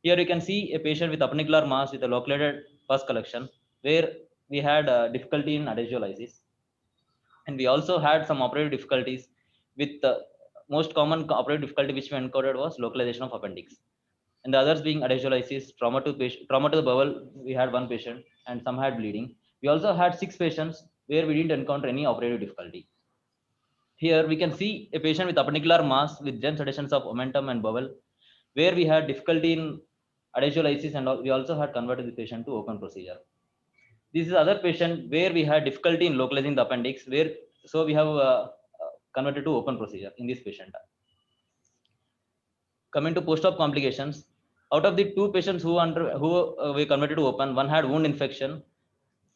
[SPEAKER 9] Here you can see a patient with appendicular mass with a loculated pus collection, where we had difficulty in adhesiolysis. And we also had some operative difficulties with the most common operative difficulty which we encountered was localization of appendix. And the others being adhesiolysis, trauma to the bowel, we had 1 patient and some had bleeding. We also had 6 patients where we didn't encounter any operative difficulty. Here we can see a patient with appendicular mass with dense adhesions of omentum and bowel, where we had difficulty in adhesiolysis, and we also had converted the patient to open procedure. This is other patient where we had difficulty in localizing the appendix, so we have converted to open procedure in this patient. Coming to post-op complications, out of the 2 patients who we converted to open, 1 had wound infection,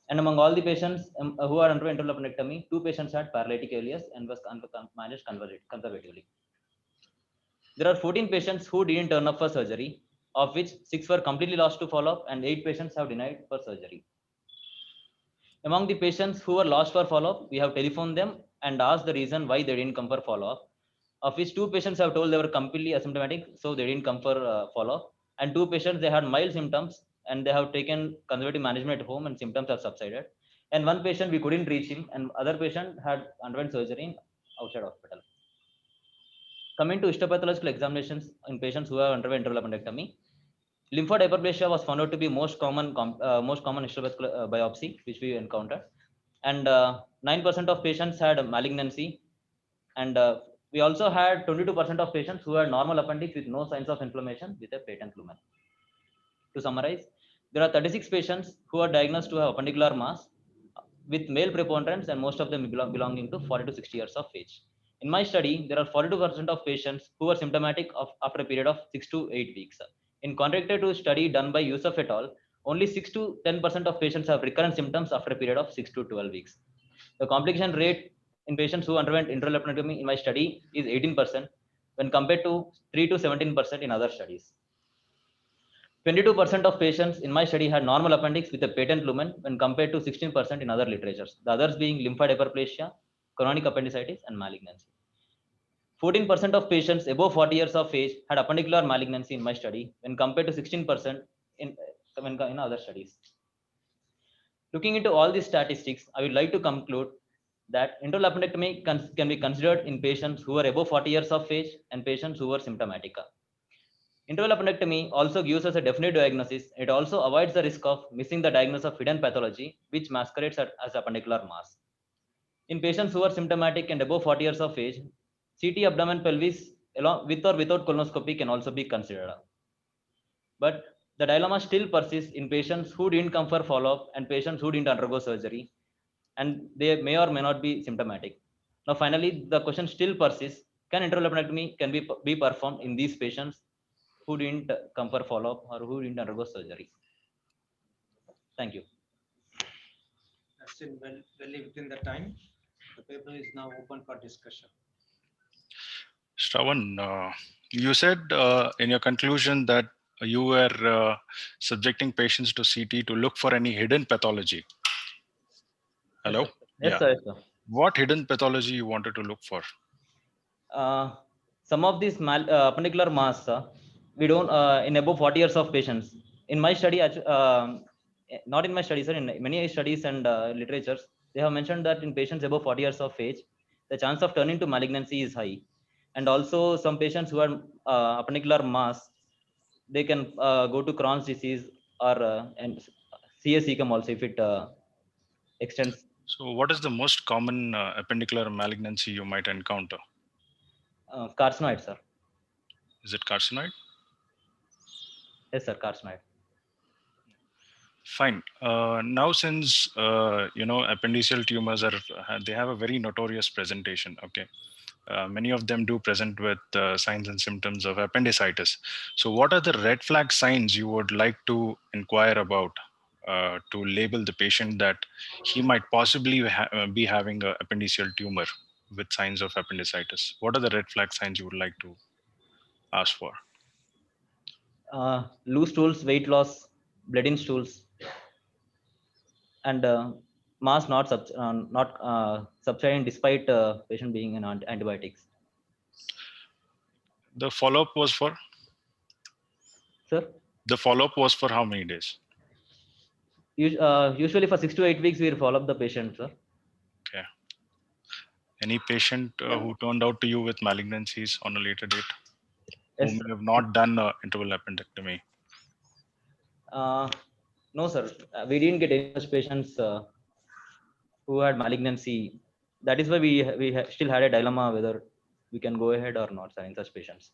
[SPEAKER 9] and among all the patients who are under internal appendectomy, 2 patients had paralytic ileus and was managed conservatively. There are 14 patients who didn't turn up for surgery, of which 6 were completely lost to follow-up and 8 patients have denied for surgery. Among the patients who were lost for follow-up, we have telephoned them and asked the reason why they didn't come for follow-up, of which 2 patients have told they were completely asymptomatic, so they didn't come for follow-up, and 2 patients, they had mild symptoms and they have taken conservative management at home and symptoms have subsided. And 1 patient, we couldn't reach him, and other patient had underwent surgery outside hospital. Coming to histopathological examinations in patients who have underwent internal appendectomy, lymphohyperplasia was found out to be most common histopathological biopsy which we encountered, and 9% of patients had malignancy, and we also had 22% of patients who had normal appendix with no signs of inflammation with a patent lumen. To summarize, there are 36 patients who are diagnosed to have appendicular mass with male preponderance, and most of them belonging to 40 to 60 years of age. In my study, there are 42% of patients who are symptomatic after a period of 6 to 8 weeks. In contrary to a study done by Yusuf et al., only 6 to 10% of patients have recurrent symptoms after a period of 6 to 12 weeks. The complication rate in patients who underwent internal appendectomy in my study is 18% when compared to 3 to 17% in other studies. 22% of patients in my study had normal appendix with a patent lumen when compared to 16% in other literatures, the others being lymphoid hyperplasia, chronic appendicitis, and malignancy. 14% of patients above 40 years of age had appendicular malignancy in my study when compared to 16% in other studies. Looking into all these statistics, I would like to conclude that internal appendectomy can be considered in patients who are above 40 years of age and patients who are symptomatic. Internal appendectomy also gives us a definite diagnosis. It also avoids the risk of missing the diagnosis of hidden pathology, which masquerades as appendicular mass. In patients who are symptomatic and above 40 years of age, CT abdomen pelvis along with or without colonoscopy can also be considered. But the dilemma still persists in patients who didn't come for follow-up and patients who didn't undergo surgery, and they may or may not be symptomatic. Now, finally, the question still persists: can internal appendectomy be performed in these patients who didn't come for follow-up or who didn't undergo surgery? Thank you.
[SPEAKER 1] That's still well within the time. The paper is now open for discussion.
[SPEAKER 4] Shravan, you said in your conclusion that you were subjecting patients to CT to look for any hidden pathology. Hello?
[SPEAKER 9] Yes, sir. Yes, sir.
[SPEAKER 4] What hidden pathology you wanted to look for?
[SPEAKER 9] Some of these appendicular mass, we don't in above 40 years of patients. In my study, not in my study, sir, in many studies and literatures, they have mentioned that in patients above 40 years of age, the chance of turning to malignancy is high. And also some patients who are appendicular mass they can go to Crohn's disease or and CS ecom also if it extends.
[SPEAKER 4] So what is the most common appendicular malignancy you might encounter?
[SPEAKER 9] Carcinoid, sir.
[SPEAKER 4] Is it carcinoid?
[SPEAKER 9] Yes, sir, carcinoid.
[SPEAKER 4] Fine. Now, since appendiceal tumors they have a very notorious presentation. Okay, many of them do present with signs and symptoms of appendicitis. So, what are the red flag signs you would like to inquire about to label the patient that he might possibly be having a appendiceal tumor with signs of appendicitis? What are the red flag signs you would like to ask for?
[SPEAKER 9] Loose stools, weight loss, blood in stools, and mass not subsiding despite patient being on antibiotics.
[SPEAKER 4] The follow-up was for?
[SPEAKER 9] Sir?
[SPEAKER 4] The follow-up was for how many days?
[SPEAKER 9] Usually for 6 to 8 weeks, we will follow up the patient, sir.
[SPEAKER 4] Okay. Any patient who turned out to you with malignancies on a later date?
[SPEAKER 9] Yes,
[SPEAKER 4] who may have not done interval appendectomy?
[SPEAKER 9] No, sir. We didn't get any such patients who had malignancy. That is why we still had a dilemma whether we can go ahead or not, sir, in such patients.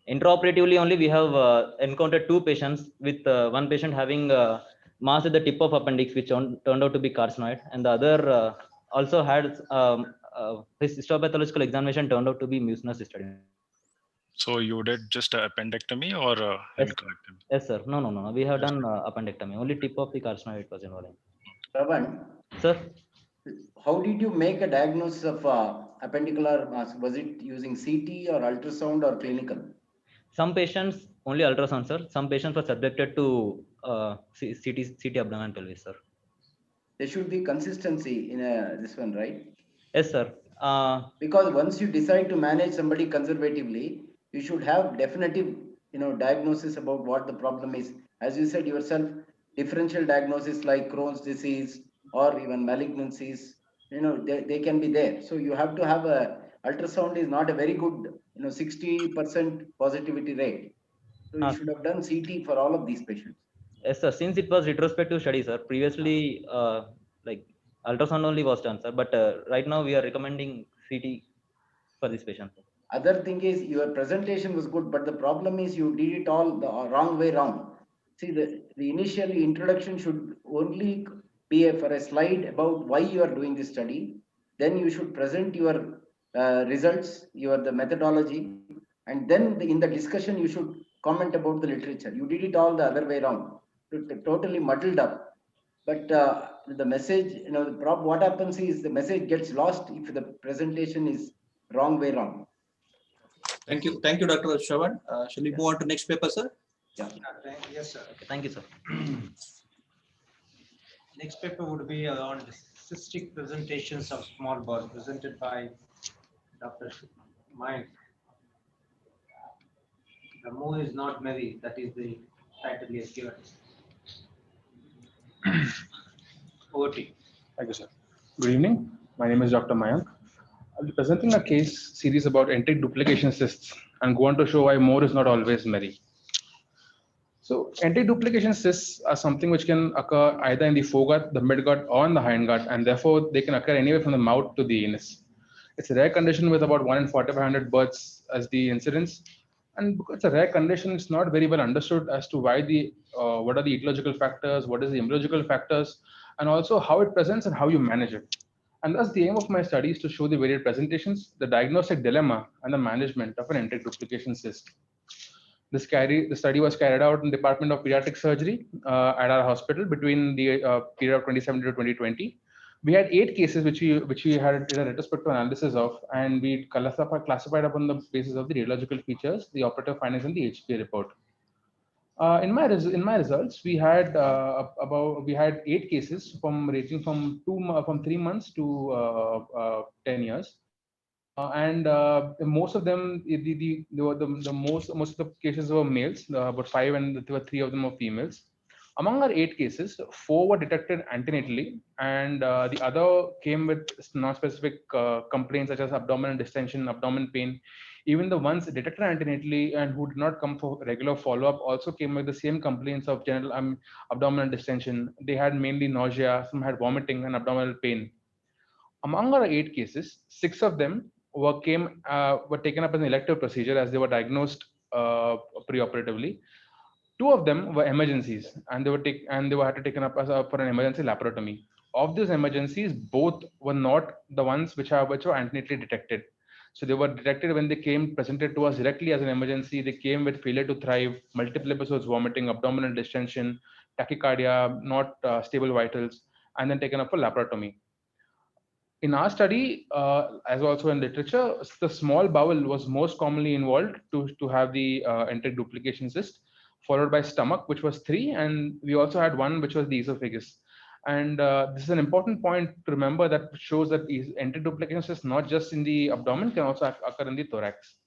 [SPEAKER 9] Intraoperatively only we have encountered 2 patients with one patient having mass at the tip of appendix, which turned out to be carcinoid, and the other also had his histopathological examination turned out to be mucinous cystoid.
[SPEAKER 4] So you did just a appendectomy or a hemicolectomy?
[SPEAKER 9] Yes, sir. No. We have done appendectomy. Only tip of the carcinoid was involved.
[SPEAKER 5] Shravan,
[SPEAKER 9] sir,
[SPEAKER 5] how did you make a diagnosis of appendicular mass? Was it using CT or ultrasound or clinical?
[SPEAKER 9] Some patients only ultrasound, sir. Some patients were subjected to CT abdomen pelvis, sir.
[SPEAKER 5] There should be consistency in this one, right?
[SPEAKER 9] Yes, sir.
[SPEAKER 5] Because once you decide to manage somebody conservatively, you should have definitive, diagnosis about what the problem is. As you said yourself, differential diagnosis like Crohn's disease or even malignancies, they can be there. So you have to have ultrasound is not a very good, 60% positivity rate. So you should have done CT for all of these patients.
[SPEAKER 9] Yes, sir. Since it was retrospective study, sir, previously, like ultrasound only was done, sir. But right now we are recommending CT for this patient.
[SPEAKER 5] Other thing is your presentation was good, but the problem is you did it all the wrong way round. See, the initial introduction should only be for a slide about why you are doing this study. Then you should present your results, the methodology, and then in the discussion you should comment about the literature. You did it all the other way around, totally muddled up. But the message, what happens is the message gets lost if the presentation is wrong way round.
[SPEAKER 2] Thank you, Dr. Shravan. Shall we move on to next paper, sir?
[SPEAKER 5] Yeah.
[SPEAKER 1] Yes, sir.
[SPEAKER 9] Okay, thank you, sir.
[SPEAKER 1] Next paper would be on cystic presentations of small bowel, presented by Dr. Mayank. The moon is not merry. That is the title he has given. Over to you.
[SPEAKER 10] Thank you, sir. Good evening. My name is Dr. Mayank. I'll be presenting a case series about enteric duplication cysts and go on to show why more is not always merry. So enteric duplication cysts are something which can occur either in the foregut, the midgut, or in the hindgut, and therefore they can occur anywhere from the mouth to the anus. It's a rare condition with about 1 in 4,500 births as the incidence. And because it's a rare condition, it's not very well understood as to why what are the ecological factors, what is the embryological factors, and also how it presents and how you manage it. And thus the aim of my study is to show the varied presentations, the diagnostic dilemma, and the management of an enteric duplication cyst. The study was carried out in the Department of Pediatric Surgery at our hospital between the period of 2017 to 2020. We had 8 cases which we had a retrospective analysis of, and we classified upon the basis of the radiological features, the operative findings, and the HPA report. In my results, we had 8 cases ranging from 3 months to 10 years, and most of them most of the cases were males, about 5, and there were 3 of them were females. Among our 8 cases, 4 were detected antenatally, and the other came with non-specific complaints such as abdominal distension, abdomen pain, Even the ones detected antenatally and who did not come for regular follow-up also came with the same complaints of general abdominal distension. They had mainly nausea, some had vomiting and abdominal pain. Among our 8 cases, 6 of them were taken up as an elective procedure as they were diagnosed preoperatively. 2 of them were emergencies, and they were had to taken up for an emergency laparotomy. Of these emergencies, both were not the ones which were antenatally detected. So they were detected when they came presented to us directly as an emergency. They came with failure to thrive, multiple episodes, vomiting, abdominal distension, tachycardia, not stable vitals, and then taken up for laparotomy. In our study, as also in literature, the small bowel was most commonly involved to have the enteric duplication cyst, followed by stomach, which was 3, and we also had 1, which was the esophagus. And this is an important point to remember that shows that enteric duplication cyst not just in the abdomen, can also occur in the thorax.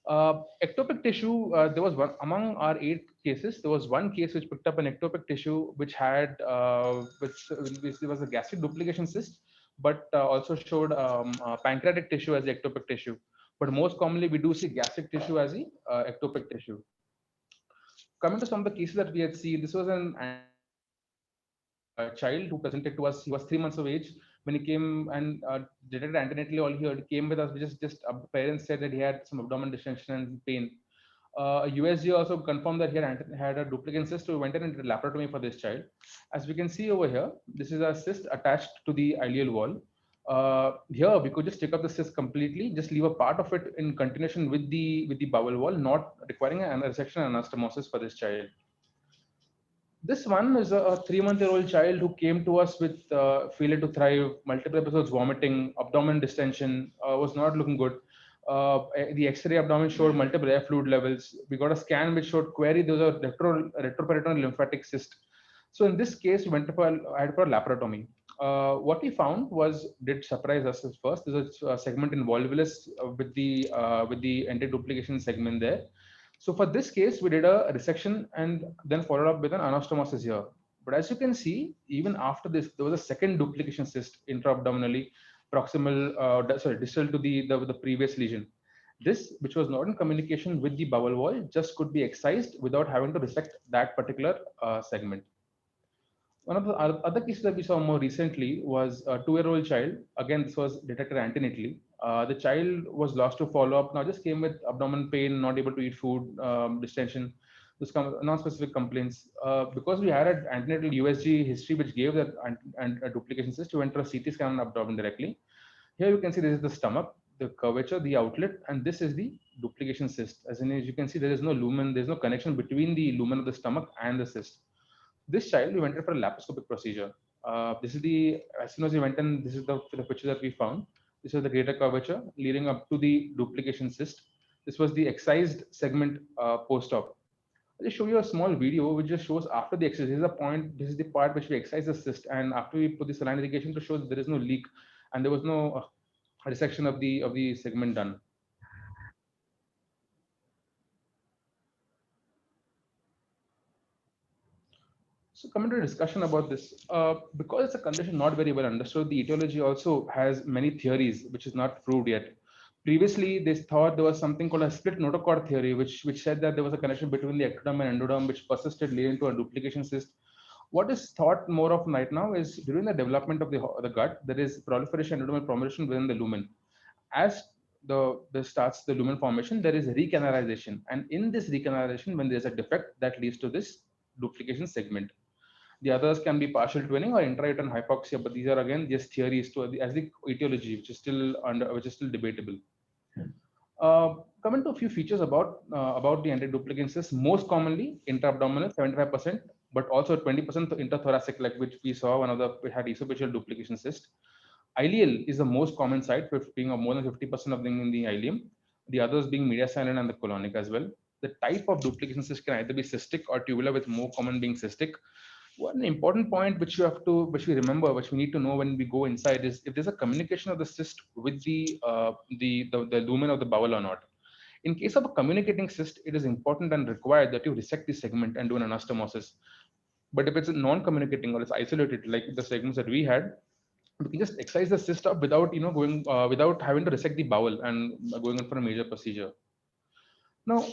[SPEAKER 10] Ectopic tissue, there was one among our 8 cases. There was 1 case which picked up an ectopic tissue which had which was a gastric duplication cyst, but also showed pancreatic tissue as the ectopic tissue. But most commonly, we do see gastric tissue as the ectopic tissue. Coming to some of the cases that we had seen, this was a child who presented to us. He was 3 months of age when he came and detected antenatally. All he heard came with us. Just parents said that he had some abdominal distension and pain. USG also confirmed that he had a duplicate cyst, so we went in and did laparotomy for this child. As we can see over here, this is a cyst attached to the ileal wall. Here we could just take up the cyst completely, just leave a part of it in continuation with the bowel wall, not requiring a resection and anastomosis for this child. This one is a 3-month-old child who came to us with failure to thrive, multiple episodes, vomiting, abdomen distension, was not looking good. The X-ray abdomen showed multiple air fluid levels. We got a scan which showed query. There was a retroperitoneal lymphatic cyst. So in this case, we went for laparotomy. What we found did surprise us at first. There's a segment in volvulus with the enteric duplication segment there. So for this case, we did a resection and then followed up with an anastomosis here. But as you can see, even after this, there was a second duplication cyst intra-abdominally, proximal, distal to the previous lesion. This, which was not in communication with the bowel wall, just could be excised without having to resect that particular segment. One of the other cases that we saw more recently was a 2-year-old child. Again, this was detected antenatally. The child was lost to follow-up. Now, just came with abdominal pain, not able to eat food, distension, non-specific complaints. Because we had an antenatal USG history which gave that a duplication cyst, we went for a CT scan on abdomen directly. Here you can see this is the stomach, the curvature, the outlet, and this is the duplication cyst. As you can see, there is no lumen, there's no connection between the lumen of the stomach and the cyst. This child, we went in for a laparoscopic procedure. This is as soon as we went in, this is the picture that we found. This is the greater curvature leading up to the duplication cyst. This was the excised segment post-op. I'll just show you a small video which just shows after the excision. This is the part which we excise the cyst, and after we put the saline irrigation to show that there is no leak and there was no resection of the segment done. So coming to a discussion about this, because it's a condition not very well understood, the etiology also has many theories, which is not proved yet. Previously, they thought there was something called a split notochord theory, which said that there was a connection between the ectoderm and endoderm, which persisted leading to a duplication cyst. What is thought more of right now is during the development of the gut, there is proliferation, endodermal proliferation within the lumen. As starts the lumen formation, there is recanalization. And in this recanalization, when there's a defect, that leads to this duplication segment. The others can be partial twinning or intrauterine hypoxia, but these are again just theories as the etiology, which is still debatable. Coming to a few features about the enteric duplication cyst, most commonly intra-abdominal 75%, but also 20% intrathoracic, like which we saw we had esophageal duplication cyst. Ileal is the most common site, being more than 50% of them in the ileum. The others being mediastinal and the colonic as well. The type of duplication cyst can either be cystic or tubular, with more common being cystic. One important point which we remember, which we need to know when we go inside, is if there's a communication of the cyst with the lumen of the bowel or not. In case of a communicating cyst, it is important and required that you resect the segment and do an anastomosis. But if it's non-communicating or it's isolated, like the segments that we had, we can just excise the cyst up without going without having to resect the bowel and going in for a major procedure. Now,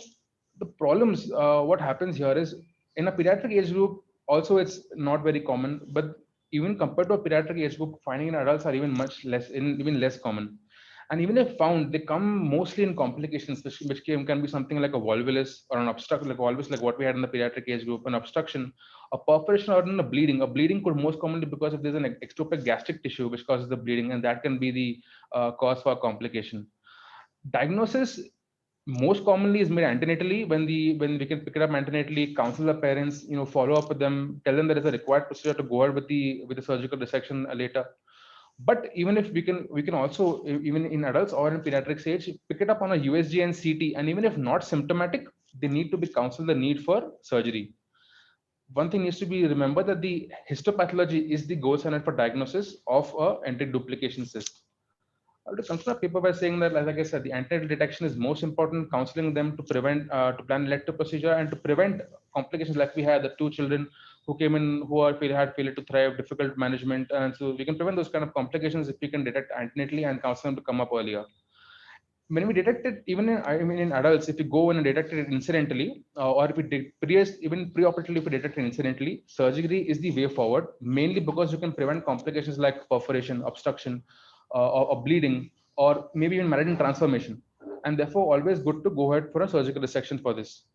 [SPEAKER 10] the problems, what happens here is in a pediatric age group, also it's not very common, but even compared to a pediatric age group, finding in adults are even less common. And even if found, they come mostly in complications, which can be something like a volvulus or an obstruction, like volvulus, like what we had in the pediatric age group, an obstruction, a perforation, or even a bleeding. A bleeding could most commonly because if there's an ectopic gastric tissue which causes the bleeding, and that can be the cause for a complication. Diagnosis most commonly is made antenatally when we can pick it up antenatally, counsel the parents, follow up with them, tell them there is a required procedure to go ahead with the surgical resection later. But even if we can also, even in adults or in pediatric stage, pick it up on a USG and CT, and even if not symptomatic, they need to be counseled the need for surgery. One thing needs to be remembered that the histopathology is the gold standard for diagnosis of a enteric duplication cyst. I would conclude a paper by saying that, like I said, the antenatal detection is most important, counseling them to prevent, to plan elective procedure and to prevent complications like we had, the 2 children who came in who had failure to thrive, difficult management. And so we can prevent those kind of complications if we can detect antenatally and counsel them to come up earlier. When we detect it, even in adults, if we go in and detect it incidentally, or if we even preoperatively, if we detect it incidentally, surgery is the way forward, mainly because you can prevent complications like perforation, obstruction, or bleeding, or maybe even malignant transformation. And therefore, always good to go ahead for a surgical resection for this.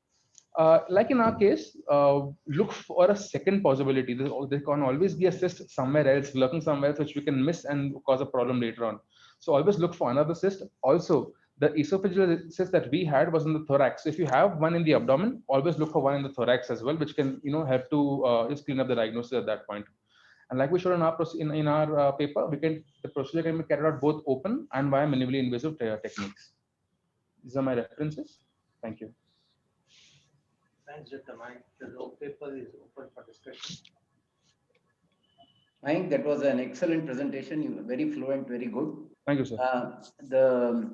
[SPEAKER 10] Like in our case, look for a second possibility. There can always be a cyst somewhere else, lurking somewhere else, which we can miss and cause a problem later on. So always look for another cyst. Also, the esophageal cyst that we had was in the thorax. So if you have one in the abdomen, always look for one in the thorax as well, which can help to just clean up the diagnosis at that point. And like we showed in our paper, the procedure can be carried out both open and via minimally invasive techniques. These are my references. Thank you.
[SPEAKER 1] Thanks, Dr. Mike. The paper is open for discussion.
[SPEAKER 5] Mike, that was an excellent presentation. You were very fluent, very good.
[SPEAKER 10] Thank you, sir.
[SPEAKER 5] The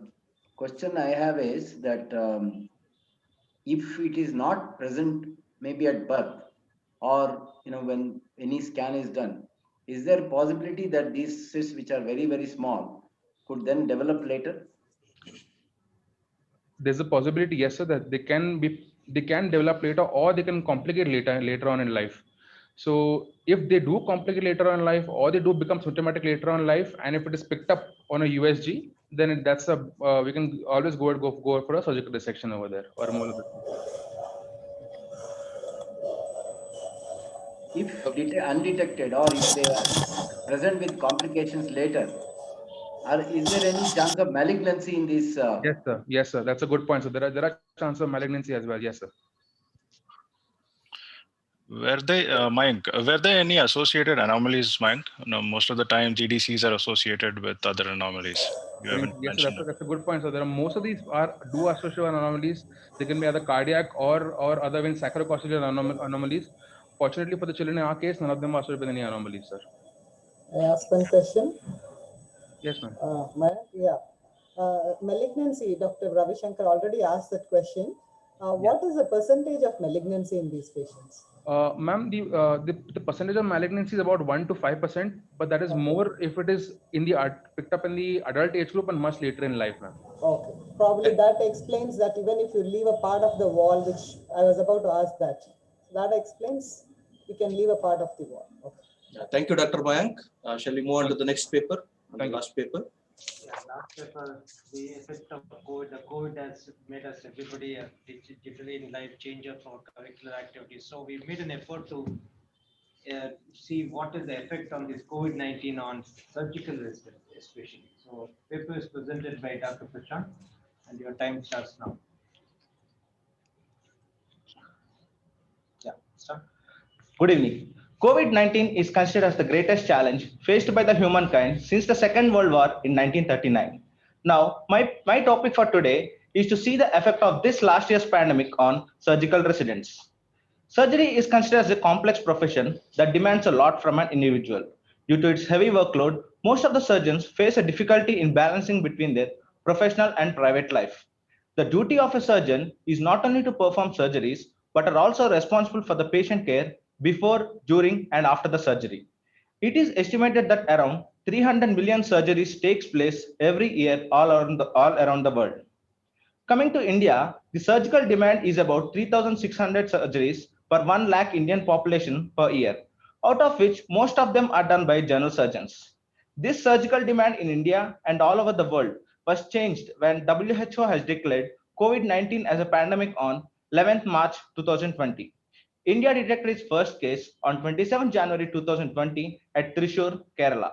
[SPEAKER 5] question I have is that if it is not present, maybe at birth, or when any scan is done, is there a possibility that these cysts, which are very, very small, could then develop later?
[SPEAKER 10] There's a possibility, yes, sir, that they can develop later, or they can complicate later on in life. So if they do complicate later on in life, or they do become symptomatic later on in life, and if it is picked up on a USG, then that's we can always go for a surgical dissection over there or a molar.
[SPEAKER 5] If undetected, or if they are present with complications later, is there any chance of malignancy in this?
[SPEAKER 10] Yes, sir. Yes, sir. That's a good point. So there are chances of malignancy as well. Yes, sir.
[SPEAKER 4] Were there any associated anomalies, Mayank? No, most of the time GDCs are associated with other anomalies.
[SPEAKER 10] Yes, sir, that's a good point. So there are most of these do associate anomalies. They can be either cardiac or other than sacrococcygeal anomalies. Fortunately for the children in our case, none of them are associated with any anomalies, sir.
[SPEAKER 11] I ask one question.
[SPEAKER 10] Yes, ma'am.
[SPEAKER 11] Malignancy, Dr. Ravi Shankar already asked that question. What is the percentage of malignancy in these patients?
[SPEAKER 10] Ma'am, the percentage of malignancy is about 1 to 5%, but that is more if it is picked up in the adult age group and much later in life, ma'am.
[SPEAKER 11] Okay, probably that explains that even if you leave a part of the wall, which I was about to ask that explains you can leave a part of the wall. Okay.
[SPEAKER 2] Thank you, Dr. Mayank. Shall we move on to the next paper? Last paper.
[SPEAKER 1] Yeah, last paper, the effect of COVID. The COVID has made us everybody a digitally in life changer for curricular activities. So we made an effort to see what is the effect on this COVID-19 on surgical residents, especially. So paper is presented by Dr. Prashant, and your time starts now. Yeah, start.
[SPEAKER 12] Good evening. COVID-19 is considered as the greatest challenge faced by the humankind since the Second World War in 1939. Now, my topic for today is to see the effect of this last year's pandemic on surgical residents. Surgery is considered as a complex profession that demands a lot from an individual. Due to its heavy workload, most of the surgeons face a difficulty in balancing between their professional and private life. The duty of a surgeon is not only to perform surgeries, but are also responsible for the patient care before, during, and after the surgery. It is estimated that around 300 million surgeries takes place every year all around the world. Coming to India, the surgical demand is about 3,600 surgeries per 1 lakh Indian population per year, out of which most of them are done by general surgeons. This surgical demand in India and all over the world was changed when WHO has declared COVID-19 as a pandemic on 11th March 2020. India detected its first case on 27 January 2020 at Thrissur, Kerala.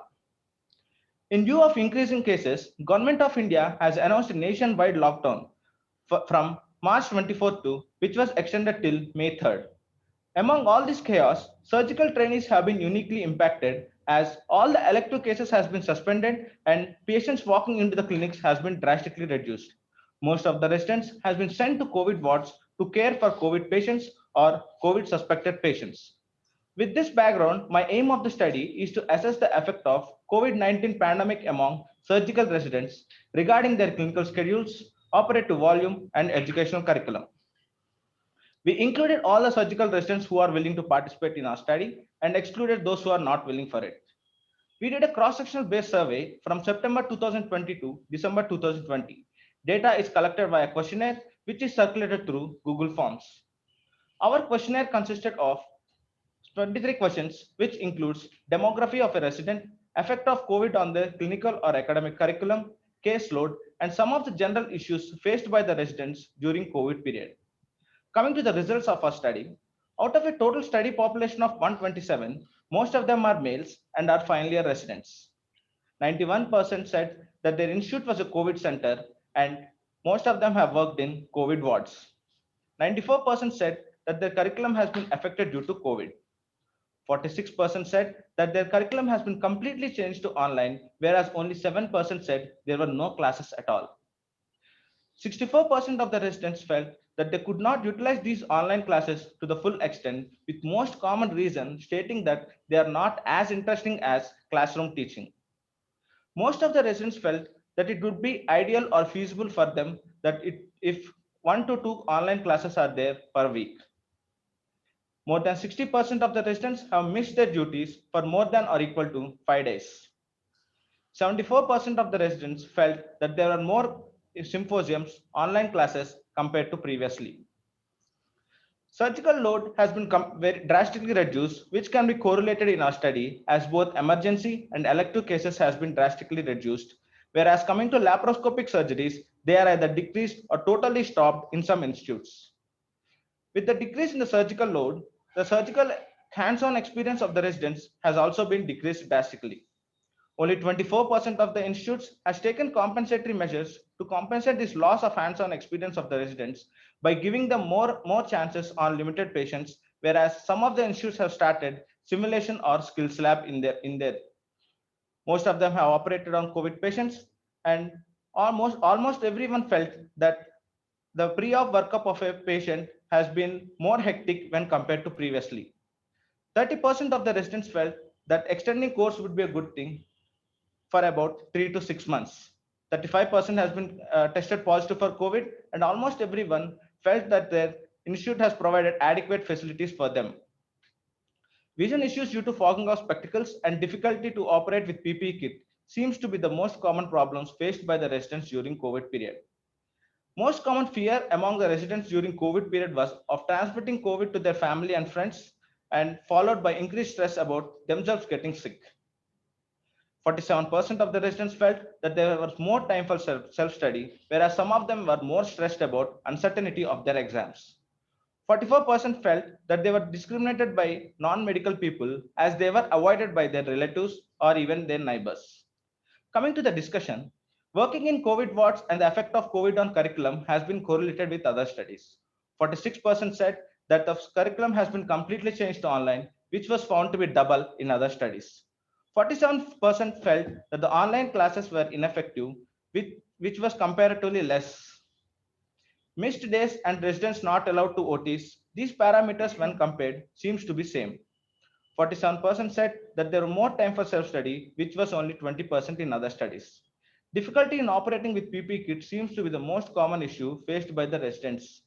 [SPEAKER 12] In view of increasing cases, Government of India has announced a nationwide lockdown from March 24th to which was extended till May 3rd. Among all this chaos, surgical trainees have been uniquely impacted as all the elective cases has been suspended and patients walking into the clinics has been drastically reduced. Most of the residents has been sent to COVID wards to care for COVID patients or COVID suspected patients. With this background, my aim of the study is to assess the effect of COVID-19 pandemic among surgical residents regarding their clinical schedules, operative volume, and educational curriculum. We included all the surgical residents who are willing to participate in our study and excluded those who are not willing for it. We did a cross-sectional based survey from September 2020 to December 2020. Data is collected via questionnaire, which is circulated through Google Forms. Our questionnaire consisted of 23 questions, which includes demography of a resident, effect of COVID on the clinical or academic curriculum, caseload, and some of the general issues faced by the residents during COVID period. Coming to the results of our study, out of a total study population of 127, most of them are males and are final year residents. 91% said that their institute was a COVID center and most of them have worked in COVID wards. 94% said that their curriculum has been affected due to COVID. 46% said that their curriculum has been completely changed to online, whereas only 7% said there were no classes at all. 64% of the residents felt that they could not utilize these online classes to the full extent, with most common reason stating that they are not as interesting as classroom teaching. Most of the residents felt that it would be ideal or feasible for them that if 1 to 2 online classes are there per week. More than 60% of the residents have missed their duties for more than or equal to 5 days. 74% of the residents felt that there are more symposiums, online classes compared to previously. Surgical load has been very drastically reduced, which can be correlated in our study as both emergency and elective cases has been drastically reduced. Whereas coming to laparoscopic surgeries, they are either decreased or totally stopped in some institutes. With the decrease in the surgical load, the surgical hands-on experience of the residents has also been decreased drastically. Only 24% of the institutes has taken compensatory measures to compensate this loss of hands-on experience of the residents by giving them more chances on limited patients, whereas some of the institutes have started simulation or skills lab in their. Most of them have operated on COVID patients, and almost everyone felt that the pre-op workup of a patient has been more hectic when compared to previously. 30% of the residents felt that extending course would be a good thing for about 3 to 6 months. 35% has been tested positive for COVID, and almost everyone felt that their institute has provided adequate facilities for them. Vision issues due to fogging of spectacles and difficulty to operate with PPE kit seems to be the most common problems faced by the residents during COVID period. Most common fear among the residents during COVID period was of transmitting COVID to their family and friends, and followed by increased stress about themselves getting sick. 47% of the residents felt that there was more time for self-study, whereas some of them were more stressed about uncertainty of their exams. 44% felt that they were discriminated by non-medical people as they were avoided by their relatives or even their neighbors. Coming to the discussion, working in COVID wards and the effect of COVID on curriculum has been correlated with other studies. 46% said that the curriculum has been completely changed to online, which was found to be double in other studies. 47% felt that the online classes were ineffective, which was comparatively less. Missed days and residents not allowed to OTs, these parameters when compared seems to be same. 47% said that there were more time for self-study, which was only 20% in other studies. Difficulty in operating with PPE kit seems to be the most common issue faced by the residents.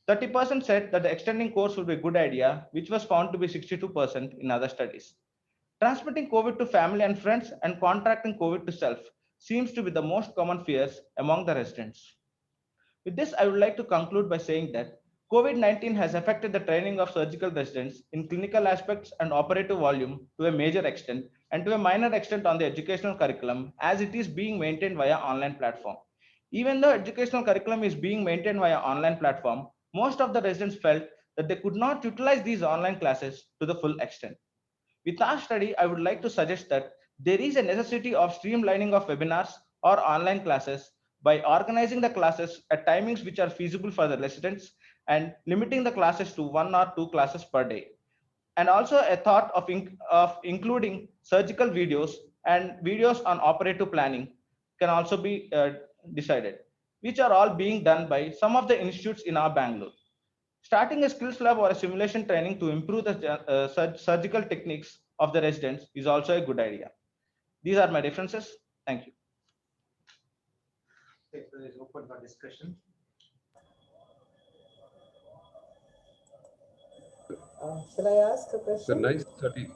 [SPEAKER 12] 30% said that the extending course would be a good idea, which was found to be 62% in other studies. Transmitting COVID to family and friends and contracting COVID to self seems to be the most common fears among the residents. With this, I would like to conclude by saying that COVID-19 has affected the training of surgical residents in clinical aspects and operative volume to a major extent and to a minor extent on the educational curriculum as it is being maintained via online platform. Even though educational curriculum is being maintained via online platform, most of the residents felt that they could not utilize these online classes to the full extent. With our study, I would like to suggest that there is a necessity of streamlining of webinars or online classes by organizing the classes at timings which are feasible for the residents and limiting the classes to 1 or 2 classes per day. And also a thought of including surgical videos and videos on operative planning can also be decided, which are all being done by some of the institutes in our Bangalore. Starting a skills lab or a simulation training to improve the surgical techniques of the residents is also a good idea. These are my references. Thank you.
[SPEAKER 1] Paper is open for discussion.
[SPEAKER 11] Shall I ask a question?
[SPEAKER 13] It's a nice study.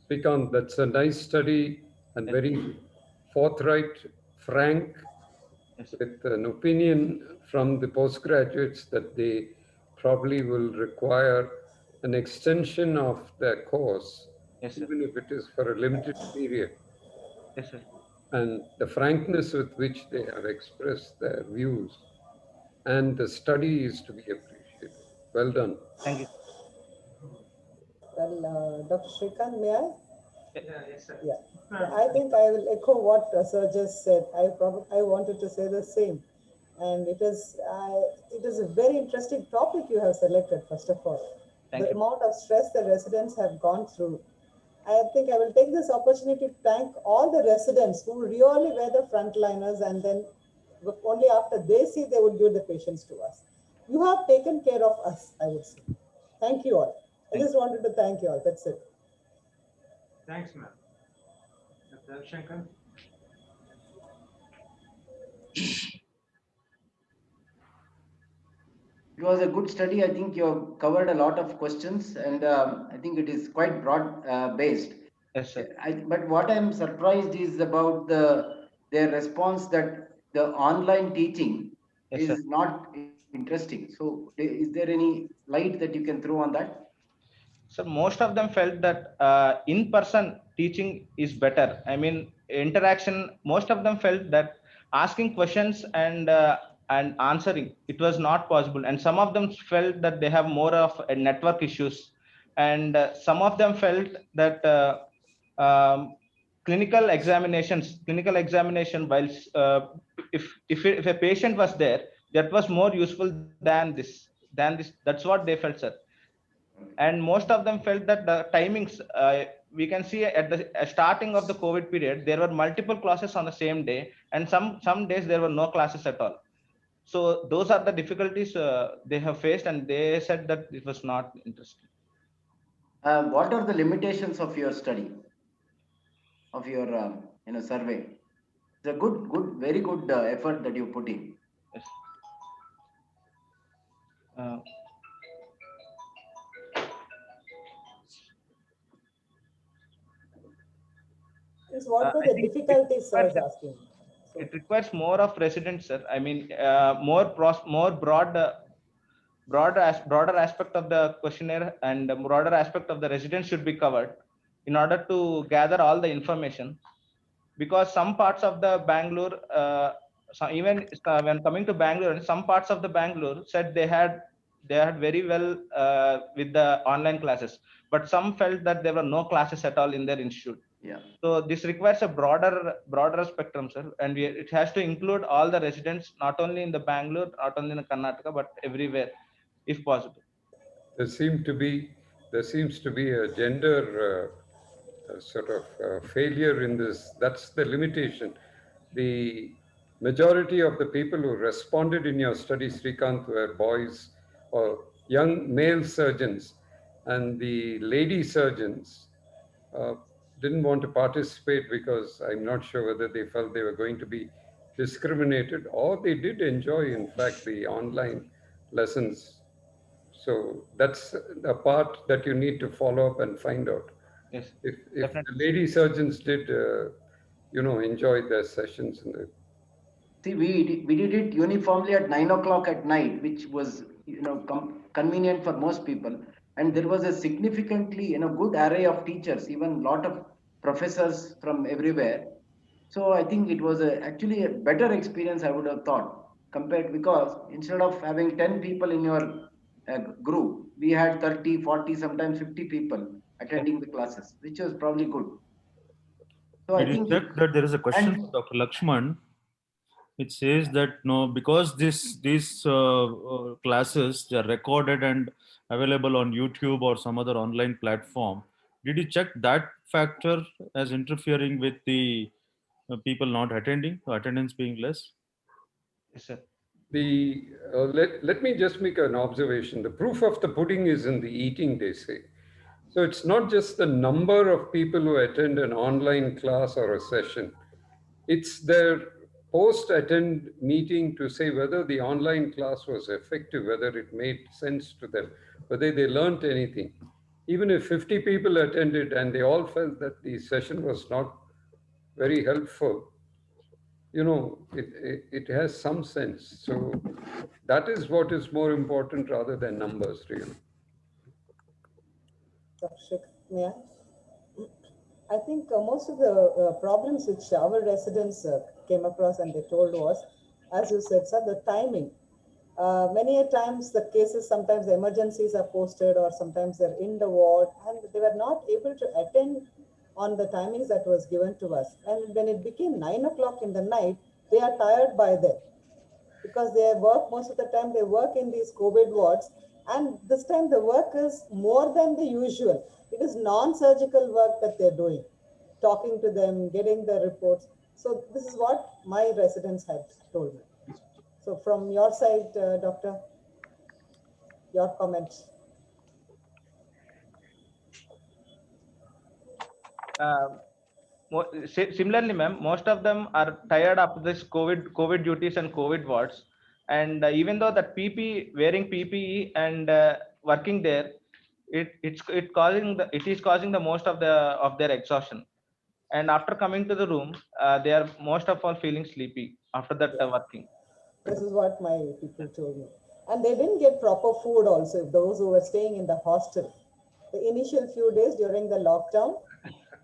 [SPEAKER 13] Srikanth, that's a nice study and very forthright, frank, with an opinion from the postgraduates that they probably will require an extension of their course, even if it is for a limited period.
[SPEAKER 12] Yes, sir.
[SPEAKER 13] And the frankness with which they have expressed their views and the study is to be appreciated. Well done.
[SPEAKER 12] Thank you.
[SPEAKER 11] Well, Dr. Srikanth, may I?
[SPEAKER 1] Yes, sir.
[SPEAKER 11] Yeah, I think I will echo what Sir just said. I wanted to say the same, and it is a very interesting topic you have selected. First of all, the amount of stress the residents have gone through. I think I will take this opportunity to thank all the residents who really were the frontliners, and then only after they see, they would give the patients to us. You have taken care of us, I would say. Thank you all. I just wanted to thank you all. That's it.
[SPEAKER 1] Thanks, ma'am. Dr. Shankar.
[SPEAKER 5] It was a good study. I think you have covered a lot of questions, and I think it is quite broad based.
[SPEAKER 12] Yes, sir.
[SPEAKER 5] But what I'm surprised is about their response that the online teaching is not interesting. So, is there any light that you can throw on that?
[SPEAKER 12] So most of them felt that in-person teaching is better. I mean, interaction. Most of them felt that asking questions and answering, it was not possible. And some of them felt that they have more of a network issues, and some of them felt that clinical examination, while if a patient was there, that was more useful than this. That's what they felt, sir. And most of them felt that the timings, we can see at the starting of the COVID period, there were multiple classes on the same day, and some days there were no classes at all. So those are the difficulties they have faced, and they said that it was not interesting.
[SPEAKER 5] What are the limitations of your study, of your survey? It's a very good effort that you put in.
[SPEAKER 12] Yes.
[SPEAKER 11] What were the difficulties I was asking?
[SPEAKER 12] It requires more of residents, sir. I mean, more broader aspect of the questionnaire and broader aspect of the residents should be covered in order to gather all the information. Because some parts of the Bangalore, even when coming to Bangalore, some parts of the Bangalore said they had very well with the online classes, but some felt that there were no classes at all in their institute.
[SPEAKER 5] Yeah.
[SPEAKER 12] So this requires a broader spectrum, sir, and it has to include all the residents, not only in the Bangalore, not only in the Karnataka, but everywhere, if possible.
[SPEAKER 13] There seems to be a gender sort of failure in this. That's the limitation. The majority of the people who responded in your study, Srikanth, were boys or young male surgeons, and the lady surgeons didn't want to participate because I'm not sure whether they felt they were going to be discriminated, or they did enjoy, in fact, the online lessons. So that's a part that you need to follow up and find out.
[SPEAKER 12] Yes,
[SPEAKER 13] if the lady surgeons did, enjoy their sessions in the.
[SPEAKER 5] See, we did it uniformly at 9 o'clock at night, which was convenient for most people. And there was a significantly good array of teachers, even lot of professors from everywhere. So I think it was actually a better experience, I would have thought, compared, because instead of having 10 people in your group, we had 30, 40, sometimes 50 people attending the classes, which was probably good. So I
[SPEAKER 6] Did you
[SPEAKER 5] think
[SPEAKER 6] check that there is a question
[SPEAKER 5] and
[SPEAKER 6] for Dr. Lakshman? It says that no, because these classes, they are recorded and available on YouTube or some other online platform. Did you check that factor as interfering with the people not attending, attendance being less?
[SPEAKER 12] yes, sir.
[SPEAKER 13] Let me just make an observation. The proof of the pudding is in the eating, they say. So it's not just the number of people who attend an online class or a session. It's their post-attend meeting to say whether the online class was effective, whether it made sense to them, whether they learned anything. Even if 50 people attended and they all felt that the session was not very helpful, it has some sense. So that is what is more important rather than numbers, really.
[SPEAKER 11] Yeah. I think most of the problems which our residents came across and they told was, as you said, sir, the timing. Many a times the cases, sometimes the emergencies are posted or sometimes they're in the ward and they were not able to attend on the timings that was given to us. And when it became 9 o'clock in the night, they are tired by then because they work, most of the time they work in these COVID wards. And this time the work is more than the usual. It is non-surgical work that they're doing, talking to them, getting the reports. So this is what my residents had told me. So from your side, doctor, your comments.
[SPEAKER 12] Similarly, ma'am, most of them are tired of this COVID duties and COVID wards. And even though that wearing PPE and working there, it is causing the most of their exhaustion. And after coming to the room, they are most of all feeling sleepy after that working.
[SPEAKER 11] This is what my people told me. And they didn't get proper food also, those who were staying in the hostel. The initial few days during the lockdown,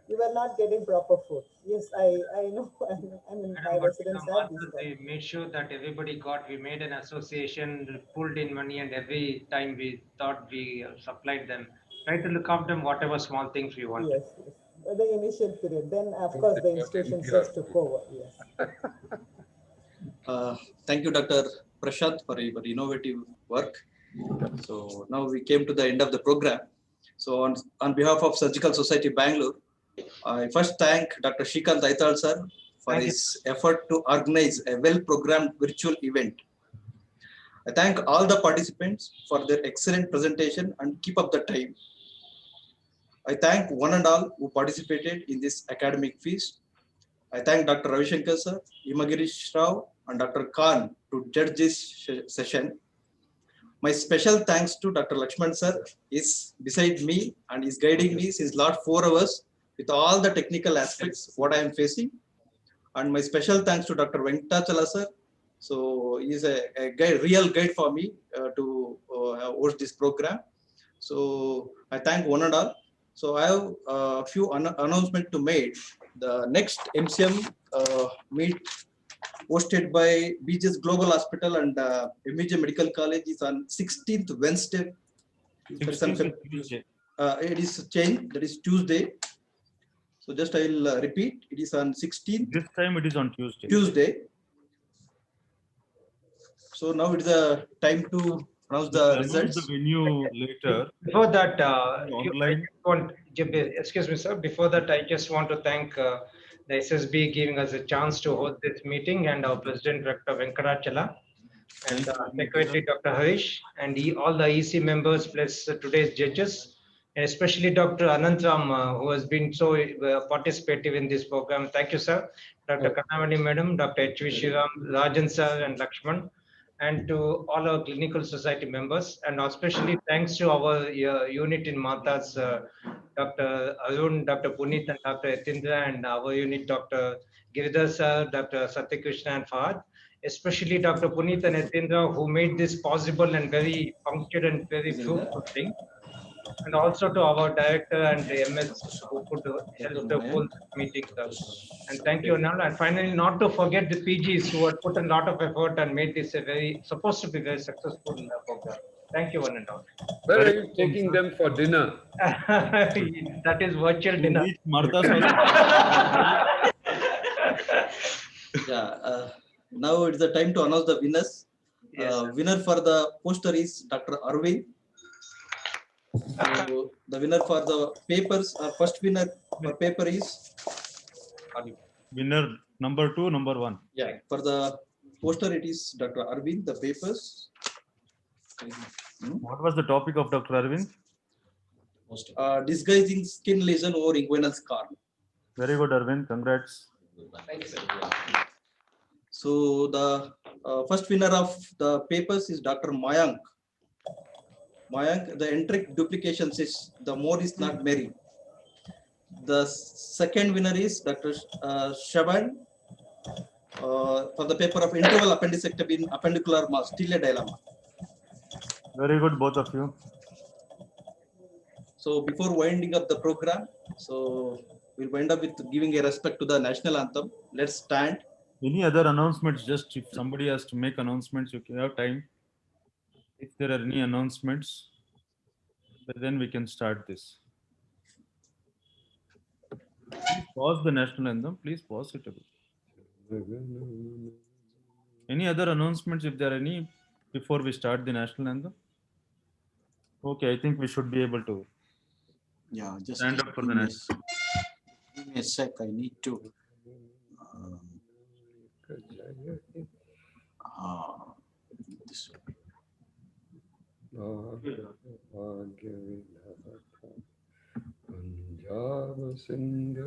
[SPEAKER 11] you were not getting proper food. Yes, I know. I mean, my residents had this.
[SPEAKER 1] They made sure that everybody got, we made an association, pulled in money, and every time we thought we supplied them, try to look after them, whatever small things we wanted.
[SPEAKER 11] Yes, yes. The initial period. Then, of course, the institution just took over. Yes.
[SPEAKER 2] Thank you, Dr. Prashant, for your innovative work. So now we came to the end of the program. So on behalf of Surgical Society Bangalore, I first thank Dr. Shrikant Aital sir for his effort to organize a well-programmed virtual event. I thank all the participants for their excellent presentation and keep up the time. I thank one and all who participated in this academic feast. I thank Dr. Ravi Shankar sir, Himagirish Rao, and Dr. Khan to judge this session. My special thanks to Dr. Lakshman sir is beside me and is guiding me since last 4 hours with all the technical aspects what I am facing. And my special thanks to Dr. Venkatachala sir. So he is a real guide for me to host this program. So I thank one and all. So I have a few announcements to make. The next MCM meet hosted by BGS Global Hospital and MVJ Medical College is on 16th Wednesday.
[SPEAKER 6] 16th Tuesday.
[SPEAKER 2] It is changed, that is Tuesday. So just I will repeat, it is on 16th.
[SPEAKER 6] This time it is on Tuesday.
[SPEAKER 2] Tuesday. So now it is the time to announce the results.
[SPEAKER 6] The venue later.
[SPEAKER 1] Before that,
[SPEAKER 6] online.
[SPEAKER 1] Excuse me, sir. Before that, I just want to thank the SSB giving us a chance to host this meeting, and our President, Dr. Venkatachala, and Secretary, Dr. Harish, and all the EC members, plus today's judges, and especially Dr. Anantram, who has been so participative in this program. Thank you, sir. Dr. Kanavani Madam, Dr. H.V. Shriram, Rajan sir, and Lakshman, and to all our clinical society members, and especially thanks to our unit in Matas, Dr. Arun, Dr. Puneet, and Dr. Yatindra, and our unit, Dr. Giridhar sir, Dr. Satyakrishna, and Fahad, especially Dr. Puneet and Yatindra, who made this possible and very punctured and very fruitful thing. And also to our director and the MS who could help the whole meeting. And thank you, Anand. And finally, not to forget the PGs who had put a lot of effort and made this supposed to be very successful program. Thank you, one and all.
[SPEAKER 13] Where are you taking them for dinner?
[SPEAKER 1] That is virtual dinner.
[SPEAKER 2] Yeah. Now it's the time to announce the winners.
[SPEAKER 1] Yes,
[SPEAKER 2] Winner for the poster is Dr. Arvind. So the winner for the papers, first winner for paper is
[SPEAKER 6] Winner number 2, number 1.
[SPEAKER 2] Yeah. For the poster, it is Dr. Arvind. The papers.
[SPEAKER 6] What was the topic of Dr. Arvind?
[SPEAKER 2] Disguising skin lesion over inguinal scar.
[SPEAKER 6] Very good, Arvind. Congrats.
[SPEAKER 2] Thank you, sir. So the first winner of the papers is Dr. Mayank. Mayank, the enteric duplications is the more is not merry. The second winner is Dr. Shaban for the paper of interval appendicectomy in appendicular mass, still a dilemma.
[SPEAKER 6] Very good, both of you.
[SPEAKER 2] So before winding up the program, so we'll wind up with giving a respect to the national anthem. Let's stand.
[SPEAKER 6] Any other announcements? Just if somebody has to make announcements, you can have time. If there are any announcements, then we can start this. Please pause the national anthem. Please pause it a bit. Any other announcements, if there are any, before we start the national anthem? Okay, I think we should be able to
[SPEAKER 14] just
[SPEAKER 6] stand up for the national.
[SPEAKER 14] Give me a sec. I need to. This
[SPEAKER 13] Punjab, Sindh,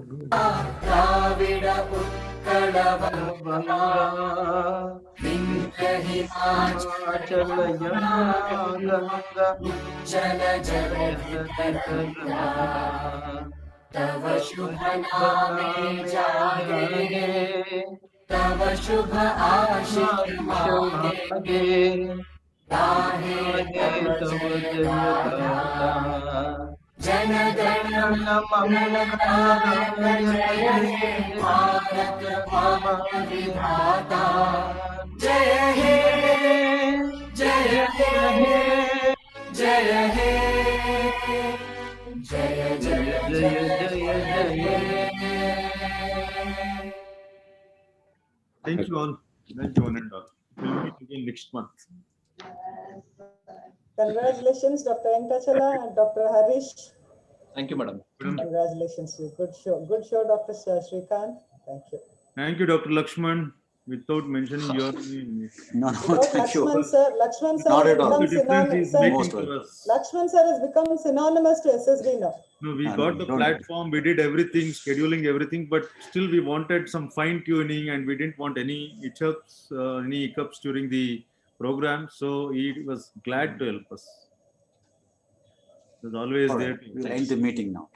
[SPEAKER 15] तव शुभ नामे जाएंगे, तव शुभ आशीष मांगेंगे, गाहेंगे तव जयगाथा, जन गण मंगलकारी भारत भाग्य विधाता। जय हे जय हे जय हे जय जय जय जय जय।
[SPEAKER 6] Thank you all. Thank you one and all. We'll meet again next month.
[SPEAKER 11] Congratulations, Dr. Venkatachala and Dr. Harish.
[SPEAKER 2] Thank you, madam.
[SPEAKER 11] Congratulations to you. Good show, Dr. Shrikant. Thank you.
[SPEAKER 6] Thank you, Dr. Lakshman. Without mentioning your name.
[SPEAKER 14] No,
[SPEAKER 11] thank you. Lakshman sir
[SPEAKER 14] Not at all.
[SPEAKER 11] Lakshman sir has become synonymous to SSD now.
[SPEAKER 6] No, we got the platform, we did everything, scheduling everything, but still we wanted some fine tuning and we didn't want any hiccups during the program. So he was glad to help us. He was always there.
[SPEAKER 14] We'll end the meeting now.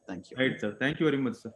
[SPEAKER 14] Thank you.
[SPEAKER 6] Right, sir. Thank you very much, sir.